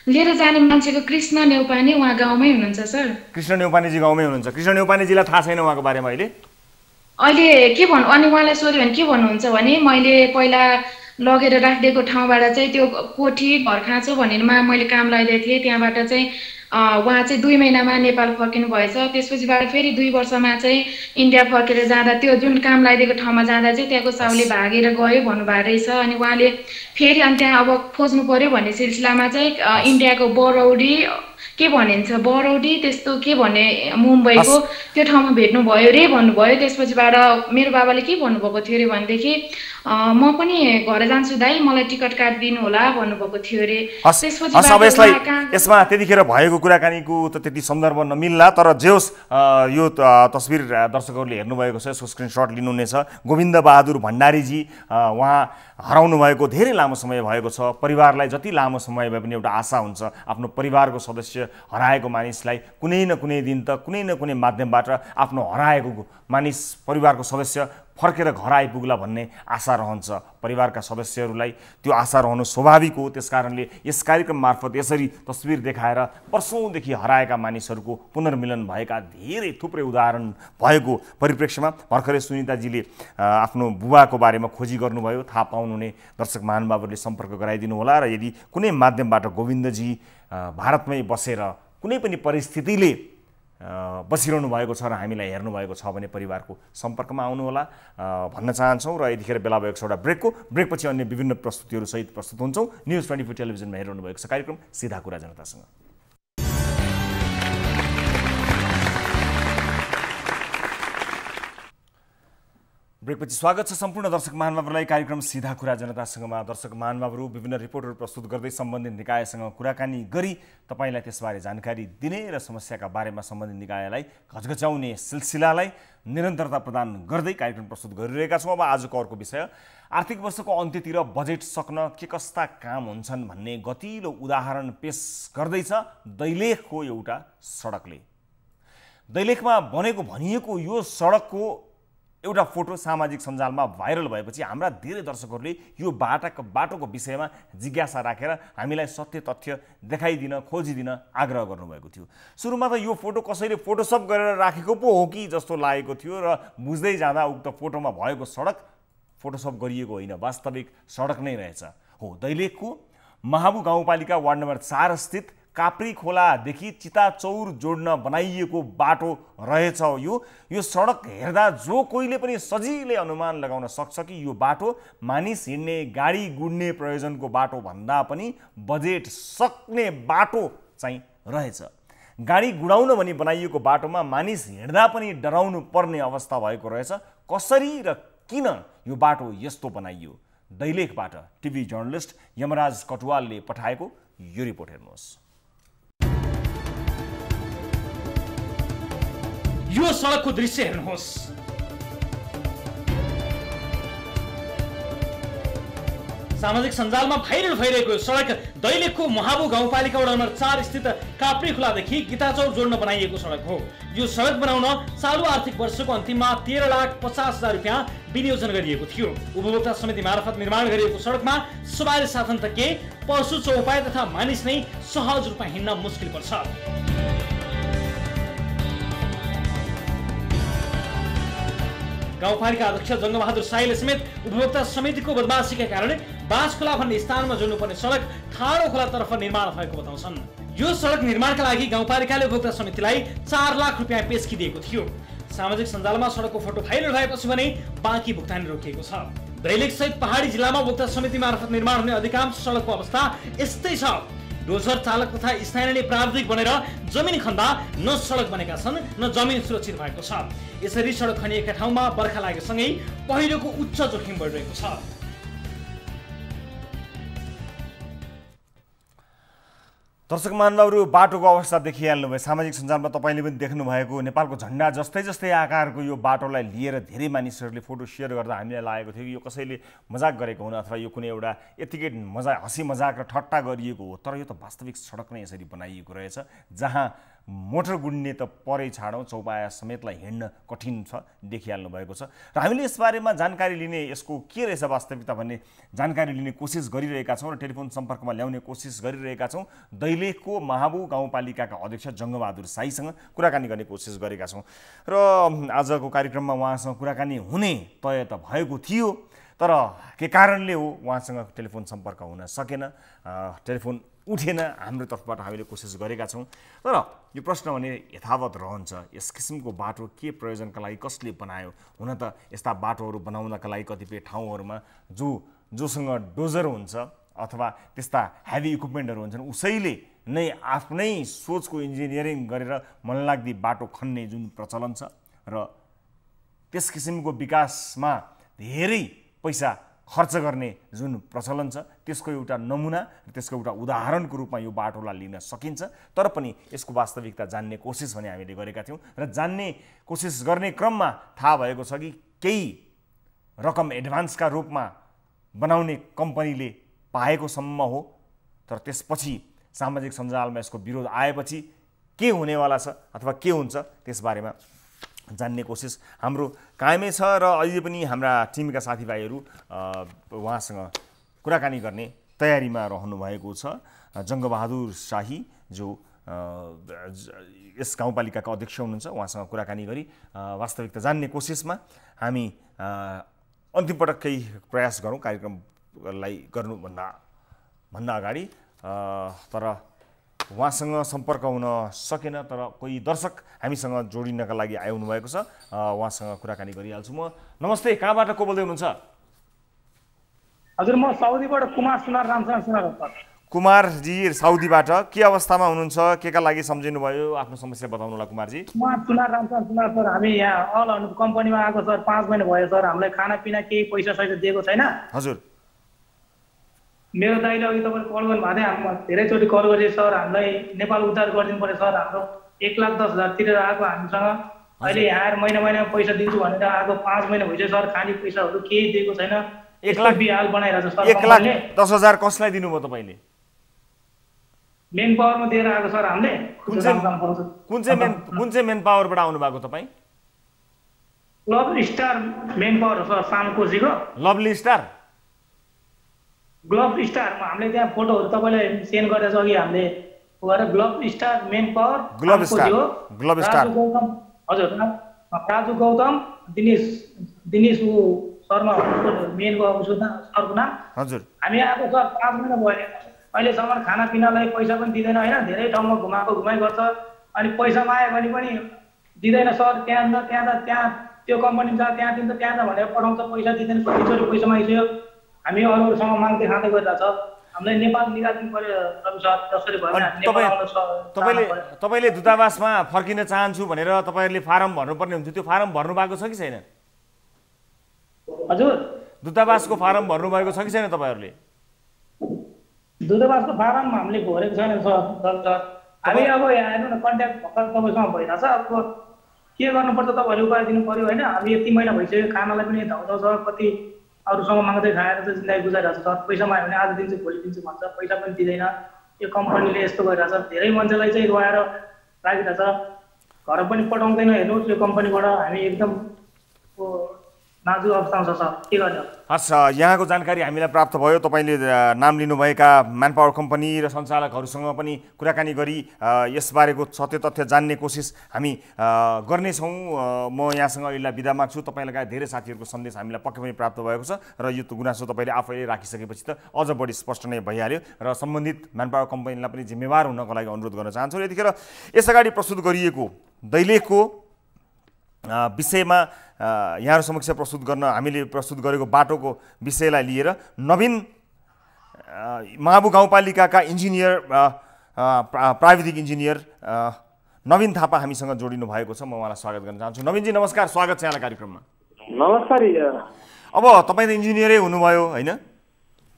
लिएर जाने मान्छेको कृष्ण नेउपाने, उहाँ गाउँमै हुनुहुन्छ सर। कृष्ण नेउपानेजी गाउँमै हुनुहुन्छ। कृष्ण नेउपानेजीलाई थाहा छैन उहाँको बारेमा अहिले के भन्नु? अनि उहाँलाई सोध्यो भने के भन्नुहुन्छ भने मैले पहिला लगेर राखिदिएको ठाउँबाट चाहिँ त्यो कोठी घर खाँचो भनेरमा मैले काम लगाइदिएको थिएँ, त्यहाँबाट चाहिँ उहाँ चाहिँ 2 महिनामा नेपाल फर्किनु भएछ। त्यसपछिबाट फेरि 2 वर्षमा चाहिँ इन्डिया फर्केर जाँदा त्यो जुन काम लगाइदिएको ठाउँमा जाँदा चाहिँ त्यहाँको साउले भागेर गयो भन्नुभएको रहेछ। अनि उहाँले फेरि अनि त्यहाँ अब खोज्नु पर्यो भन्ने सिलसिलामा चाहिँ इन्डियाको बरौडी के भनिन्छ बरौडी त्यस्तो के भन्ने मुम्बईको त्यो ठाउँमा भेट्नुभयो रे भन्नुभयो। त्यसपछिबाट मेरो बाबाले के भन्नुभएको थियो अरे भनेदेखि म पनि घर जान्छु दाइ मलाई टिकट काटिदिनु होला भन्नुभएको थियो अरे। यसमा त्यतिखेर भएको कुराकानीको त त्यति सन्दर्भ नमिल्ला, तर जे होस् यो तस्बिर दर्शकहरूले हेर्नुभएको छ, यसको स्क्रिनसट लिनुहुनेछ। गोविन्द बहादुर भण्डारीजी उहाँ हराउनु भएको धेरै लामो समय भएको छ। परिवारलाई जति लामो समय भए पनि एउटा आशा हुन्छ आफ्नो परिवारको सदस्य हराएको मानिसलाई कुनै न कुनै दिन त कुनै न कुनै माध्यमबाट आफ्नो हराएको मानिस परिवारको सदस्य फर्केर घर आइपुग्ला भन्ने आशा रहन्छ। परिवारका सदस्यहरूलाई त्यो आशा रहनु स्वाभाविक हो। त्यसकारणले यस कार्यक्रम मार्फत यसरी तस्बिर देखाएर वर्षौँदेखि हराएका मानिसहरूको पुनर्मिलन भएका धेरै थुप्रै उदाहरण भएको परिप्रेक्ष्यमा भर्खरै सुनिताजीले आफ्नो बुबाको बारेमा खोजी गर्नुभयो। थाहा पाउनुहुने दर्शक महानुभावहरूले सम्पर्क गराइदिनु होला र यदि कुनै माध्यमबाट गोविन्दजी भारतमै बसेर कुनै पनि परिस्थितिले बसिरहनु भएको छ र हामीलाई हेर्नु भएको छ भने परिवारको सम्पर्कमा आउनुहोला भन्न चाहन्छौँ। र यतिखेर बेला भएको छ एउटा ब्रेकपछि अन्य विभिन्न प्रस्तुतिहरू सहित प्रस्तुत हुन्छौँ। न्युज 24 टेलिभिजनमा हेरिरहनु भएको छ कार्यक्रम सीधा कुरा जनतासँग। ब्रेकपछि स्वागत छ सम्पूर्ण दर्शक महानुभावहरूलाई कार्यक्रम सीधा कुरा जनतासँगमा। दर्शक महानुभावहरू विभिन्न रिपोर्टहरू प्रस्तुत गर्दै सम्बन्धित निकायसँग कुराकानी गरी तपाईँलाई त्यसबारे जानकारी दिने र समस्याका बारेमा सम्बन्धित निकायलाई घचघचाउने सिलसिलालाई निरन्तरता प्रदान गर्दै कार्यक्रम प्रस्तुत गरिरहेका छौँ। अब आजको अर्को विषय आर्थिक वर्षको अन्त्यतिर बजेट सक्न के कस्ता काम हुन्छन् भन्ने गतिलो उदाहरण पेश गर्दैछ दैलेखको एउटा सडकले। दैलेखमा बनेको भनिएको यो सडकको एउटा फोटो सामाजिक सञ्जालमा भाइरल भएपछि हाम्रा धेरै दर्शकहरूले यो बाटोको विषयमा जिज्ञासा राखेर हामीलाई सत्य तथ्य देखाइदिन खोजिदिन आग्रह गर्नुभएको थियो। सुरुमा त यो फोटो कसैले फोटोसप गरेर राखेको पो हो कि जस्तो लागेको थियो र बुझ्दै जाँदा उक्त फोटोमा भएको सडक फोटोसप गरिएको होइन, वास्तविक सडक नै रहेछ। हो दैलेखको महाबु गाउँपालिका वार्ड नम्बर 4 स्थित काप्री खोलादेखि चिताचौर जोड्न बनाइएको बाटो रहेछ। यो सडक हेर्दा जो कोहीले पनि सजिलै अनुमान लगाउन सक्छ कि यो बाटो मानिस हिँड्ने गाडी गुड्ने प्रयोजनको बाटो भन्दा पनि बजेट सक्ने बाटो चाहिँ रहेछ। गाडी गुडाउन भनी बनाइएको बाटोमा मानिस हिँड्दा पनि डराउनु पर्ने अवस्था भएको रहेछ। कसरी र किन यो बाटो यस्तो बनाइयो? दैलेखबाट टिभी जर्नलिस्ट यमराज कटुवालले पठाएको यो रिपोर्ट हेर्नुहोस्। यो सडकको दृश्य हेर्नुहोस्। सामाजिक सञ्जालमा भाइरल भइरहेको सडक दैलेखको महाबु गाउँपालिका वडा नम्बर 4 स्थित काप्री खोलादेखि गीताचौर जोड्न बनाइएको सडक हो। यो सडक बनाउन चालु आर्थिक वर्षको अन्तिममा 13,50,000 रुपियाँ विनियोजन गरिएको थियो। उपभोक्ता समिति मार्फत निर्माण गरिएको सडकमा सवारी साधन त के पशु चौपाई तथा मानिस नै सहज रूपमा हिँड्न मुस्किल पर्छ। गाउँपालिका अध्यक्ष जङ्गबहादुर साईले समेत उपभोक्ता समितिको बदमासीका कारण बाँसखोला भन्ने स्थानमा जोड्नुपर्ने सडक ठाडो खोलातर्फ निर्माण भएको बताउँछन्। यो सडक निर्माणका लागि गाउँपालिकाले उपभोक्ता समितिलाई 4 लाख रुपियाँ पेस्की दिएको थियो। सामाजिक सञ्जालमा सडकको फोटो भाइरल भएपछि भने बाँकी भुक्तानी रोकिएको छ। दैलेख सहित पहाडी जिल्लामा उपभोक्ता समिति मार्फत निर्माण हुने अधिकांश सडकको अवस्था यस्तै छ। डोजर चालक तथा स्थानीयले प्राविधिक बनेर जमिन खन्दा न सडक बनेका छन् न जमिन सुरक्षित भएको छ। यसरी सडक खनिएका ठाउँमा बर्खा लागेसँगै पहिरोको उच्च जोखिम बढिरहेको छ। दर्शक महानुभावहरू बाटोको अवस्था देखिहाल्नुभयो। सामाजिक सञ्जालमा तपाईँले पनि देख्नु भएको नेपालको झन्डा जस्तै आकारको यो बाटोलाई लिएर धेरै मानिसहरूले फोटो सेयर गर्दा हामीलाई लागेको थियो कि यो कसैले मजाक गरेको हुन अथवा यो कुनै एउटा यतिकै हँसी मजाक र ठट्टा गरिएको हो। तर यो त वास्तविक सडक नै यसरी बनाइएको रहेछ जहाँ मोटर गुड्ने त परै छाडौँ चौपाया समेतलाई हिँड्न कठिन छ, देखिहाल्नु भएको छ। र हामीले यसबारेमा जानकारी लिने यसको के रहेछ वास्तविकता भन्ने जानकारी लिने कोसिस गरिरहेका छौँ र टेलिफोन सम्पर्कमा ल्याउने कोसिस गरिरहेका छौँ। दैलेखको महाबु गाउँपालिकाका अध्यक्ष जङ्गबहादुर साईसँग कुराकानी गर्ने कोसिस गरेका छौँ र आजको कार्यक्रममा उहाँसँग कुराकानी हुने तय त भएको थियो। तर के कारणले हो उहाँसँग टेलिफोन सम्पर्क हुन सकेन, टेलिफोन उठेन। हाम्रो तर्फबाट हामीले कोसिस गरेका छौँ, तर यो प्रश्न भने यथावत रहन्छ। यस किसिमको बाटो के प्रयोजनका लागि कसले बनायो? हुन त यस्ता बाटोहरू बनाउनका लागि कतिपय ठाउँहरूमा जोसँग डोजर हुन्छ अथवा त्यस्ता हेभी इक्विपमेन्टहरू हुन्छन्, उसैले नै आफ्नै सोचको इन्जिनियरिङ गरेर मनलाग्दी बाटो खन्ने जुन प्रचलन छ र त्यस किसिमको विकासमा धेरै पैसा खर्च गर्ने जुन प्रचलन छ, त्यसको एउटा नमुना, त्यसको एउटा उदाहरणको रूपमा यो बाटोलाई लिन सकिन्छ। तर पनि यसको वास्तविकता जान्ने कोसिस भने हामीले गरेका थियौँ र जान्ने कोसिस गर्ने क्रममा थाहा भएको छ कि केही रकम एडभान्सका रूपमा बनाउने कम्पनीले पाएको सम्म हो, तर त्यसपछि सामाजिक सञ्जालमा यसको विरोध आएपछि के हुनेवाला छ अथवा के हुन्छ त्यसबारेमा जान्ने कोसिस हाम्रो कायमै छ र अहिले पनि हाम्रा टिमका साथीभाइहरू उहाँसँग कुराकानी गर्ने तयारीमा रहनुभएको छ। जङ्गबहादुर शाही जो यस गाउँपालिकाका अध्यक्ष हुनुहुन्छ, उहाँसँग कुराकानी गरी वास्तविकता जान्ने कोसिसमा हामी अन्तिम पटक केही प्रयास गरौँ कार्यक्रमलाई गर्नुभन्दा अगाडि। तर उहाँसँग सम्पर्क हुन सकेन, तर कोही दर्शक हामीसँग जोडिनका लागि आउनु भएको छ, उहाँसँग कुराकानी गरिहाल्छु म। नमस्ते, कहाँबाट को बोल्दै हुनुहुन्छ? हजुर, म साउदीबाट कुमार सुनार रामचरण सुनार। कुमारजी साउदीबाट के अवस्थामा हुनुहुन्छ, के का लागि सम्झिनु भयो, आफ्नो समस्या बताउनु होला कुमारजी। कुमार सुनार रामचरण सुनार सर, हामी यहाँ अल कम्पनीमा आएको सर 5 महिना भयो सर। हामीलाई खानापिना केही पैसा सहित दिएको छैन। हजुर, मेरो दाइले अघि तपाईँले कल गर्नु भएको थियो, हामी धेरैचोटि कल गरेँ सर। हामीलाई नेपाल उद्धार गरिदिनु पर्यो सर। हाम्रो 1,10,000 तिरेर आएको हामीसँग, अहिले यहाँ आएर महिना पैसा दिन्छु भनेर आएको 5 महिना भइसक्यो सर। खाने पैसाहरू केही दिएको छैन। 1,00,000 बनाइरहेको सर। 1,10,000 कसलाई दिनुभयो तपाईँले? मेन पावरमा दिएर आएको सर हामीले। कुन चाहिँ मेन पावरबाट आउनु भएको तपाईँ? लभली स्टार मेन पावर हो सर, सामकोसीको। लभली स्टार ग्लोब स्टारमा हामीले त्यहाँ फोटोहरू तपाईँले सेन्ड गरेर अघि हामीले गएर globe star man power globe star हजुर, राजु गौतम दिनेश शर्मा मेन सरको नाम। हजुर, हामी आएको सर 5 महिना भयो। अहिलेसम्म खानापिनालाई पैसा पनि दिँदैन होइन, धेरै ठाउँमा घुमाइ गर्छ। अनि पैसा माग्यो भने पनि दिँदैन सर। त्यहाँ त्यो कम्पनी छ, त्यहाँ दिन्छ, त्यहाँ छ भनेर पठाउँछ, पैसा दिँदैन। कतिचोटि पैसा मागिसक्यो, हामी अरूहरूसँग माग्दै खाँदै गरिरहेछ। हामीलाई नेपाल निकाल्नु पर्यो रवि सर, जसरी भयो। तपाईँले दूतावासमा फर्किन चाहन्छु भनेर तपाईँहरूले फारम भर्नुपर्ने हुन्थ्यो, त्यो फारम भर्नु भएको छ कि छैन? हजुर, दूतावासको फारम भर्नु भएको छ कि छैन तपाईँहरूले? दूतावासको फारम हामीले भरेको छैन सर। हामी अब यहाँ हेर्नु न, कन्ट्याक्ट भर्खर तपाईँसँग भइरहेछ। अब के गर्नुपर्छ तपाईँहरूले उपाय दिनु पर्यो होइन। हामी यति महिना भइसक्यो, खानालाई पनि धाउधाउ छ। कति अरूसँग माग्दै खाएर चाहिँ जिन्दगी गुजारिरहेको छ। पैसा माग्यो भने आज दिन्छु भोलि दिन्छु भन्छ, पैसा पनि दिँदैन। यो कम्पनीले यस्तो गरिरहेछ, धेरै मान्छेलाई चाहिँ रोएर राखिरहेछ। घर पनि पठाउँदैन। हेर्नुहोस् यो कम्पनीबाट हामी एकदम नाजुक अवस्थामा छ सर, के गर्ने? हस्, यहाँको जानकारी हामीलाई प्राप्त भयो। तपाईँले नाम लिनुभएका म्यानपावर कम्पनी र सञ्चालकहरूसँग पनि कुराकानी गरी यसबारेको सत्य तथ्य जान्ने कोसिस हामी गर्नेछौँ। म यहाँसँग अहिले बिदा माग्छु। तपाईँ लगायत धेरै साथीहरूको सन्देश हामीलाई पक्कै पनि प्राप्त भएको छ र यो गुनासो तपाईँले आफैले राखिसकेपछि त अझ बढी स्पष्ट नै भइहाल्यो र सम्बन्धित म्यानपावर कम्पनीलाई पनि जिम्मेवार हुनको लागि अनुरोध गर्न चाहन्छु। यतिखेर यस अगाडि प्रस्तुत गरिएको दैलेखको विषयमा यहाँहरू समक्ष हामीले प्रस्तुत गरेको बाटोको विषयलाई लिएर नवीन महाबु गाउँपालिकाका इन्जिनियर, प्राविधिक इन्जिनियर नवीन थापा हामीसँग जोडिनु भएको छ। म उहाँलाई स्वागत गर्न चाहन्छु। नवीनजी नमस्कार, स्वागत छ यहाँलाई कार्यक्रममा। नमस्कार। अब तपाईँ त इन्जिनियरै हुनुभयो होइन?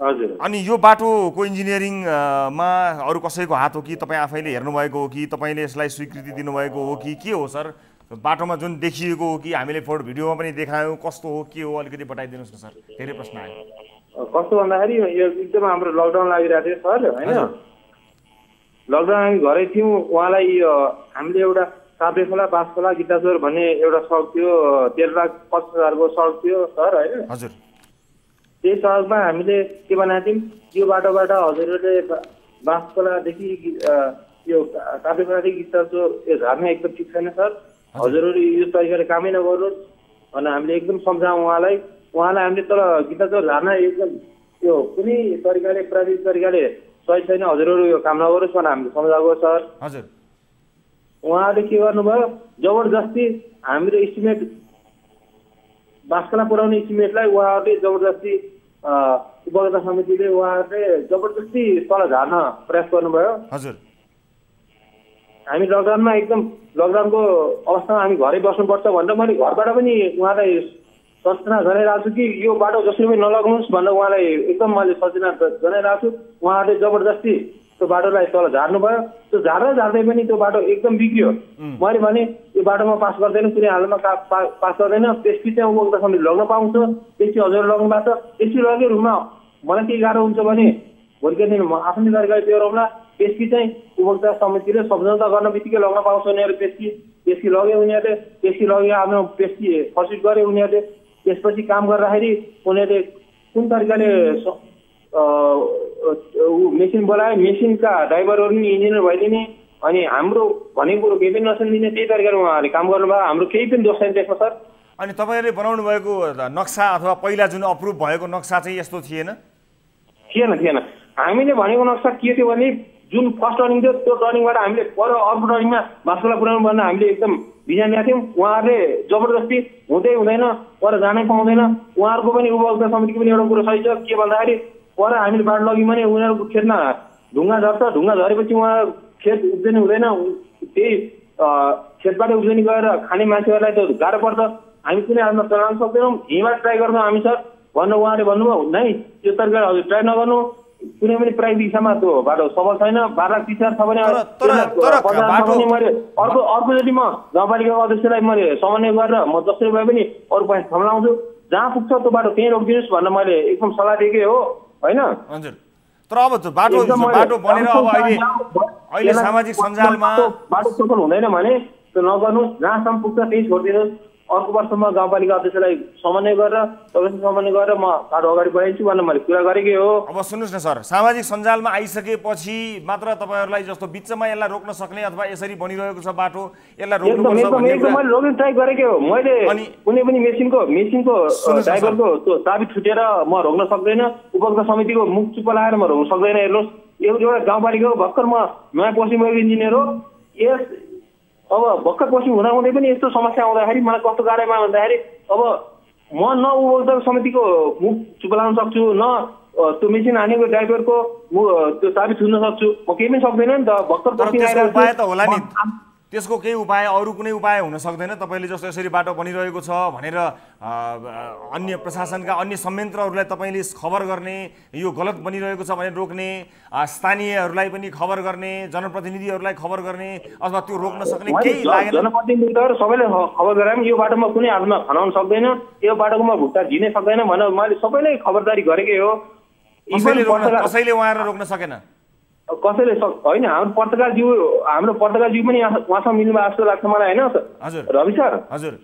हजुर। अनि यो बाटोको इन्जिनियरिङमा अरू कसैको हात हो कि तपाईँ आफैले हेर्नुभएको हो कि तपाईँले यसलाई स्वीकृति दिनुभएको हो कि के हो सर? बाटोमा जुन देखिएको हो कि हामीले फोटो भिडियोमा पनि देखायौँ, कस्तो हो के हो अलिकति बताइदिनुहोस् न सर। धेरै प्रश्न आयो। कस्तो भन्दाखेरि यो एकदम हाम्रो लकडाउन लागिरहेको थियो सर होइन। लकडाउन हामी घरै थियौँ। उहाँलाई हामीले एउटा काभ्रेखोला बाँसखोला गिताचोर भन्ने एउटा सडक थियो, 13,50,000को सडक थियो सर होइन। हजुर, त्यही सडकमा हामीले के बनाएको थियौँ, यो बाटोबाट हजुरहरूले बाँसखोलादेखि यो काभ्रेखोलादेखि गिताचोर यो झर्ने एकदम ठिक छैन सर। हजुरहरू यो तरिकाले कामै नगर्नुहोस् भनेर हामीले एकदम सम्झाउँ उहाँलाई। उहाँलाई हामीले तल गिताचौर झार्न एकदम त्यो कुनै तरिकाले प्राविधिक तरिकाले सही छैन, हजुरहरू यो काम नगरोस् भनेर हामीले सम्झाएको सर। हजुर उहाँले के गर्नुभयो, जबरजस्ती हाम्रो इस्टिमेट बास्कला पुर्याउने इस्टिमेटलाई उहाँहरूले जबरजस्ती उपभोक्ता समितिले उहाँहरूले जबरजस्ती तल झार्न प्रयास गर्नुभयो। हजुर हामी लकडाउनमा एकदम लकडाउनको अवस्थामा हामी घरै बस्नुपर्छ भनेर मैले घरबाट पनि उहाँलाई सचेतना जनाइरहेको छु कि यो बाटो जसरी पनि नलग्नुहोस् भनेर उहाँलाई एकदम मैले सचेतना जनाइरहेको छु। उहाँहरूले जबरजस्ती त्यो बाटोलाई तल झार्नुभयो। त्यो झार्दै पनि त्यो बाटो एकदम बिग्रियो। मैले भने यो बाटोमा पास गर्दैन, कुनै हालतमा पास गर्दैन, त्यसपछि चाहिँ उपभोक्ता समिति लग्न पाउँछ, त्यसपछि हजुर लग्नु भएको छ। त्यसपछि लग्यो रुममा मलाई के गाह्रो हुन्छ भने भोलिको दिन म आफ्नै तरिकाले बेहोरौँला, त्यसपछि चाहिँ उपभोक्ता समितिले सम्झौता गर्न बित्तिकै लग्न पाउँछ उनीहरू। त्यसपछि लग्यो उनीहरूले, त्यसपछि लग्यो आफ्नो त्यसपछि फर्सिट गरे उनीहरूले। त्यसपछि काम गर्दाखेरि उनीहरूले कुन तरिकाले मेसिन बोलायो, मेसिनका ड्राइभरहरू नि इन्जिनियर भइदिने, अनि हाम्रो भनेको कुरो केही पनि नसुनिदिने, त्यही तरिकाले उहाँहरूले काम गर्नुभयो। हाम्रो केही पनि दोष छैन त्यसमा सर। अनि तपाईँहरूले बनाउनु भएको नक्सा अथवा पहिला जुन अप्रुभ भएको नक्सा चाहिँ यस्तो थिएन? थिएन। हामीले भनेको नक्सा के थियो भने जुन फर्स्ट टर्निङ थियो त्यो टर्निङबाट हामीले पर अर्को टर्निङमा बास्कोला पुर्याउनु पर्ने हामीले एकदम भिजन ल्याएको थियौँ। उहाँहरूले जबरजस्ती हुँदैन, पर जानै पाउँदैन। उहाँहरूको पनि उपभोक्ता समितिको पनि एउटा कुरो सही छ के भन्दाखेरि पर हामीले बाटो लग्यौँ भने उनीहरूको खेतमा ढुङ्गा झर्छ, ढुङ्गा झरेपछि उहाँ खेत उब्जनी हुँदैन, त्यही खेतबाट उब्जनी गएर खाने मान्छेहरूलाई त गाह्रो पर्छ। हामी कुनै हालमा चलाउन सक्दैनौँ, यहीँबाट ट्राई गर्छौँ हामी सर भन्नु उहाँले भन्नुभयो। नै त्यो तरिकाले हजुर ट्राई नगर्नु, कुनै पनि प्राइभेट दिशामा त्यो बाटो सबल छैन। 12,30,000 छ भने मैले अर्कोचोटि म गाउँपालिकाको अध्यक्षलाई मैले समन्वय गरेर म जसरी भए पनि अरू पैसा थम्लाउँछु, जहाँ पुग्छ त्यो बाटो त्यहीँ रोकिदिनुहोस् भनेर मैले एकदम सल्लाह दिएकै हो होइन। हजुर तर अब बाटो बनेर अब अहिले सामाजिक सञ्जालमा बाटो सफल हुँदैन भने त्यो नगर्नुहोस्, जहाँसम्म पुग्छ त्यही छोडिदिनुहोस्। अर्को वर्षमा गाउँपालिका अध्यक्षलाई समन्वय गरेर तपाईँसँग समन्वय गरेर म बाटो अगाडि बढाइन्छु भनेर मैले कुरा गरेकै हो। अब सुन्नुहोस् न सर, सामाजिक सञ्जालमा आइसकेपछि मात्र तपाईँहरूलाई जस्तो बिचमा यसलाई रोक्न सक्ने अथवा यसरी बनिरहेको छ बाटो यसलाई रोक्नुपर्छ भन्ने कुरा मैले रोक्ने ट्राई गरेकै हो। मैले कुनै पनि मेसिनको ड्राइभरको त्यो चाबी छुटेर म रोक्न सक्दैन, उपभोक्ता समितिको मुख चुप लगाएर म रोक्न सक्दैन। हेर्नुहोस् एउटा गाउँपालिकाको भर्खर म नयाँ पश्चिम इन्जिनियर हो। अब भर्खर पश्चिम हुँदाहुँदै पनि यस्तो समस्या आउँदाखेरि मलाई कस्तो गाह्रोमा भन्दाखेरि अब म न उपभोक्ता समितिको मुख चुप लगाउन सक्छु, न त्यो मेसिन हानेको ड्राइभरको त्यो चाबी छुन्न सक्छु, म केही पनि सक्दैन नि त। भर्खर पश्चिम आइरहेको त्यसको केही उपाय अरू कुनै उपाय हुन सक्दैन? तपाईँले जस्तो यसरी बाटो बनिरहेको छ भनेर अन्य प्रशासनका अन्य संयन्त्रहरूलाई तपाईँले खबर गर्ने, यो गलत बनिरहेको छ भनेर रोक्ने, स्थानीयहरूलाई पनि खबर गर्ने, जनप्रतिनिधिहरूलाई खबर गर्ने अथवा त्यो रोक्न सक्ने केही लागेन? जनप्रतिनिधिहरू सबैले खबर गरायौँ यो बाटोमा कुनै हालतमा खनाउन सक्दैन, यो बाटोको म भुक्ता झिनै सक्दैन भनेर मैले सबैले खबरदारी गरेकै हो। कसैले उहाँलाई रोक्न सकेन? कसैले होइन। हाम्रो पत्रकारज्यू पनि उहाँसँग मिल्नु भएको जस्तो लाग्छ मलाई होइन रवि सर? हजुर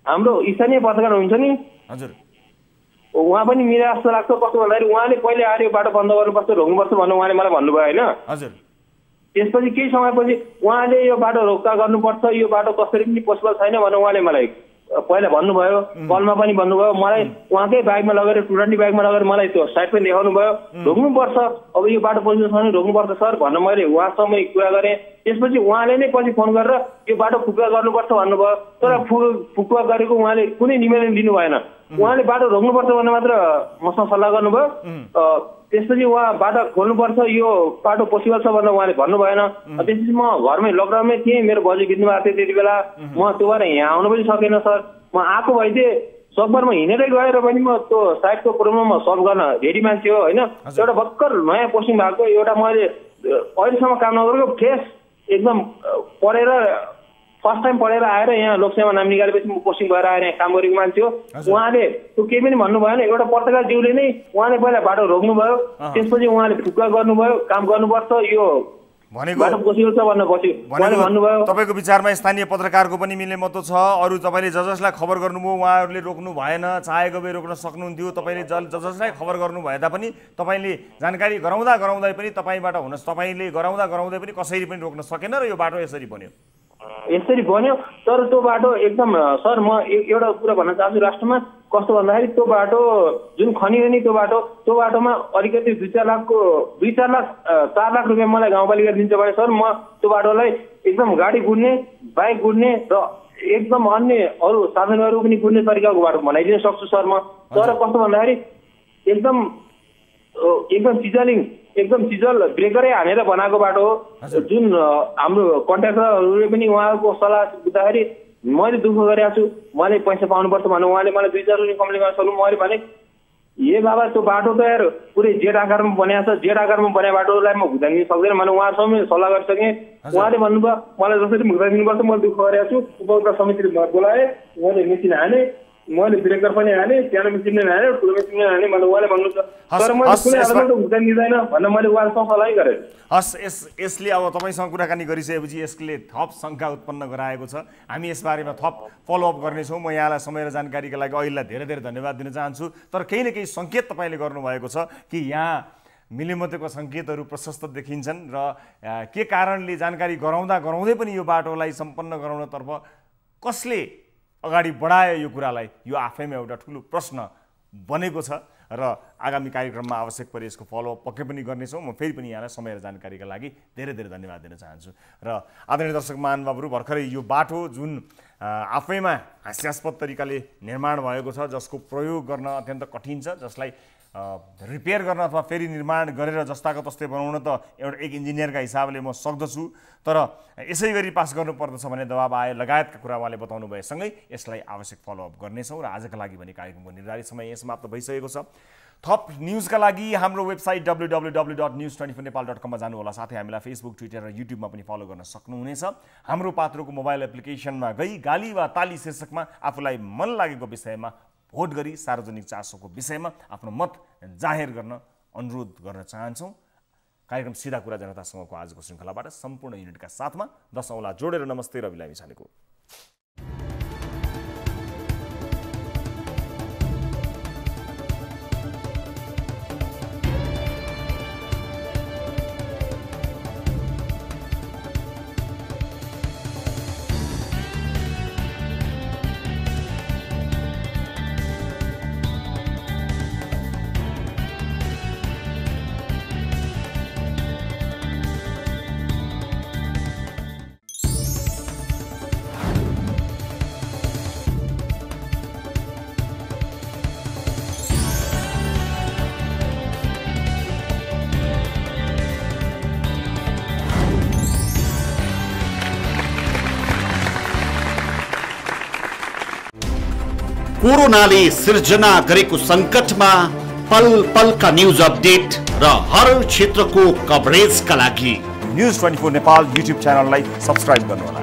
हाम्रो स्थानीय पत्रकार हुन्छ नि, हजुर उहाँ पनि मिले जस्तो लाग्छ। कस्तो भन्दाखेरि उहाँले पहिले आएर यो बाटो बन्द गर्नुपर्छ, रोक्नुपर्छ भनेर उहाँले मलाई भन्नुभयो होइन। हजुर त्यसपछि केही समयपछि उहाँले यो बाटो रोक्ता गर्नुपर्छ, यो बाटो कसरी पनि पोसिबल छैन भनेर उहाँले मलाई पहिला भन्नुभयो, कलमा पनि भन्नुभयो। मलाई उहाँकै बाइकमा लगेर टुरान्डी बाइकमा लगेर मलाई त्यो साइड पनि देखाउनु भयो, रोक्नुपर्छ अब यो बाटो पोसिबल छैन रोक्नुपर्छ सर भनेर मैले उहाँसँग कुरा गरेँ। त्यसपछि उहाँले नै पछि फोन गरेर यो बाटो फुकुवा गर्नुपर्छ भन्नुभयो, तर फुकुवा गरेको उहाँले कुनै निवेदन दिनु भएन। उहाँले बाटो रोक्नुपर्छ भनेर मात्र मसँग सल्लाह गर्नुभयो। त्यसपछि उहाँ बाटो खोल्नुपर्छ, यो बाटो पोसिबल छ भनेर उहाँले भन्नु भएन। त्यसपछि म घरमै लकडाउनमै थिएँ, मेरो बजे बित्नु भएको थियो त्यति बेला। म त्यो भएर यहाँ आउनु पनि सकेन सर। म आएको भइदिएँ सकभर म हिँडेरै गएर पनि म त्यो साइडको प्रब्लम सल्भ गर्न रेडी मान्छे हो होइन। एउटा भर्खर नयाँ पोस्टिङ भएको, एउटा मैले अहिलेसम्म काम नगरेको फ्रेस एकदम पढेर फर्स्ट टाइम पढेर आएर यहाँ लोकसेवा नाम निकालेपछि म पोस्टिङ भएर आएर यहाँ काम गरेको मान्छे हो। उहाँले त्यो केही पनि भन्नु भएन। एउटा पत्रकारज्यूले नै उहाँले पहिला बाटो रोक्नुभयो, त्यसपछि उहाँले फुक्का गर्नुभयो, काम गर्नुपर्छ यो भनेको तपाईँको विचारमा स्थानीय पत्रकारको पनि मिल्ने महत्त्व छ। अरू तपाईँले जसलाई खबर गर्नुभयो उहाँहरूले रोक्नु भएन, चाहेको भए रोक्न सक्नुहुन्थ्यो। तपाईँले जसलाई खबर गर्नु भए तापनि तपाईँले जानकारी गराउँदै पनि तपाईँले गराउँदै पनि कसैले पनि रोक्न सकेन र यो बाटो यसरी बन्यो। तर त्यो बाटो एकदम सर म एउटा कुरा भन्न चाहन्छु राष्ट्रमा, कस्तो भन्दाखेरि त्यो बाटो जुन खनियो नि त्यो बाटोमा अलिकति 2-4 लाख रुपियाँ मलाई गाउँपालिका दिन्छ भने सर म त्यो बाटोलाई एकदम गाडी गुड्ने बाइक गुड्ने र एकदम अन्य अरू साधनहरू पनि गुड्ने तरिकाको बाटो बनाइदिन सक्छु सर म। तर कस्तो भन्दाखेरि एकदम चिजल ब्रेकरै हानेर बनाएको बाटो हो जुन हाम्रो कन्ट्र्याक्टरहरूले पनि उहाँको सल्लाह बुझ्दाखेरि मैले दुःख गरेको छु, मैले पैसा पाउनुपर्छ भने उहाँले मलाई 2-4 रुपियाँ कम्प्लेन गर्न सक्नु। मैले भने ए बाबा त्यो बाटो त यार पुरै जेड आकारमा बनाएको छ, जेड आकारमा बनाएको बाटोलाई म भुक्तानी दिन सक्दैन भने उहाँसँग सल्लाह गरिसकेँ। उहाँले भन्नुभयो मलाई जसरी भुक्तानी दिनुपर्छ मैले दुःख गरेको छु। उपभोक्ता समितिले बोलाएँ, उहाँले मेसिन हाने, मैले ब्रेकर पनि हाने, सानो मेसिन पनि हाने, ठुलो मेसिन पनि हाने भने उहाँले भन्नुहुन्छ तर मैले कुनै आधारमा भुक्तानी दिँदैन भनेर मैले उहाँसँग सल्लाह गरेँ। हस्, यसले अब तपाईँसँग कुराकानी गरिसकेपछि यसले थप शङ्का उत्पन्न गराएको छ। हामी यसबारेमा थप फलोअप गर्नेछौँ। म यहाँलाई समय र जानकारीका लागि अहिलेलाई धेरै धेरै धन्यवाद दिन चाहन्छु। तर केही न केही सङ्केत तपाईँले गर्नुभएको छ कि यहाँ मिलेमतेको सङ्केतहरू प्रशस्त देखिन्छन् र के कारणले जानकारी गराउँदै पनि यो बाटोलाई सम्पन्न गराउनतर्फ कसले अगाडि बढायो यो कुरालाई, यो आफैमा एउटा ठुलो प्रश्न बनेको छ र आगामी कार्यक्रममा आवश्यक परे यसको फलोअप पक्कै पनि गर्नेछौँ। म फेरि पनि यहाँलाई समय र जानकारीका लागि धेरै धेरै धन्यवाद दिन चाहन्छु। र आदरणीय दर्शक महानुभावहरू, भर्खरै यो बाटो जुन आफैमा हास्यास्पद तरिकाले निर्माण भएको छ, जसको प्रयोग गर्न अत्यन्त कठिन छ, जसलाई रिपेयर गर्न अथवा फेरि निर्माण गरेर जस्ताको तस्तै बनाउन त एक इन्जिनियरका हिसाबले म सक्दछु, तर यसै गरी पास गर्नुपर्दछ भन्ने दबाब आए लगायतका कुरा उहाँले बताउनु भएसँगै यसलाई आवश्यक फलोअप गर्नेछौँ। र आजका लागि भने कार्यक्रमको निर्धारित समय यहाँ समाप्त भइसकेको छ। थप न्युजका लागि हाम्रो वेबसाइट www.news24nepal.com मा जानुहोला। साथै हामीलाई फेसबुक, ट्विटर र युट्युबमा पनि फलो गर्न सक्नुहुनेछ। हाम्रो पात्रोको मोबाइल एप्लिकेसनमा गई गाली वा ताली शीर्षकमा आफूलाई मन लागेको विषयमा भोट गरी सार्वजनिक चासोको विषयमा आफ्नो मत जाहेर गर्न अनुरोध गर्न चाहन्छौँ। कार्यक्रम सिधा कुरा जनतासँगको आजको श्रृङ्खलाबाट सम्पूर्ण युनिटका साथमा 10 औँला जोडेर नमस्ते रवि लामिछानेको। कोरोनाले सिर्जना गरेको सङ्कटमा पल पलका न्युज अपडेट र हर क्षेत्रको कभरेजका लागि न्युज 24 नेपाल युट्युब च्यानललाई सब्स्क्राइब गर्नुहोला।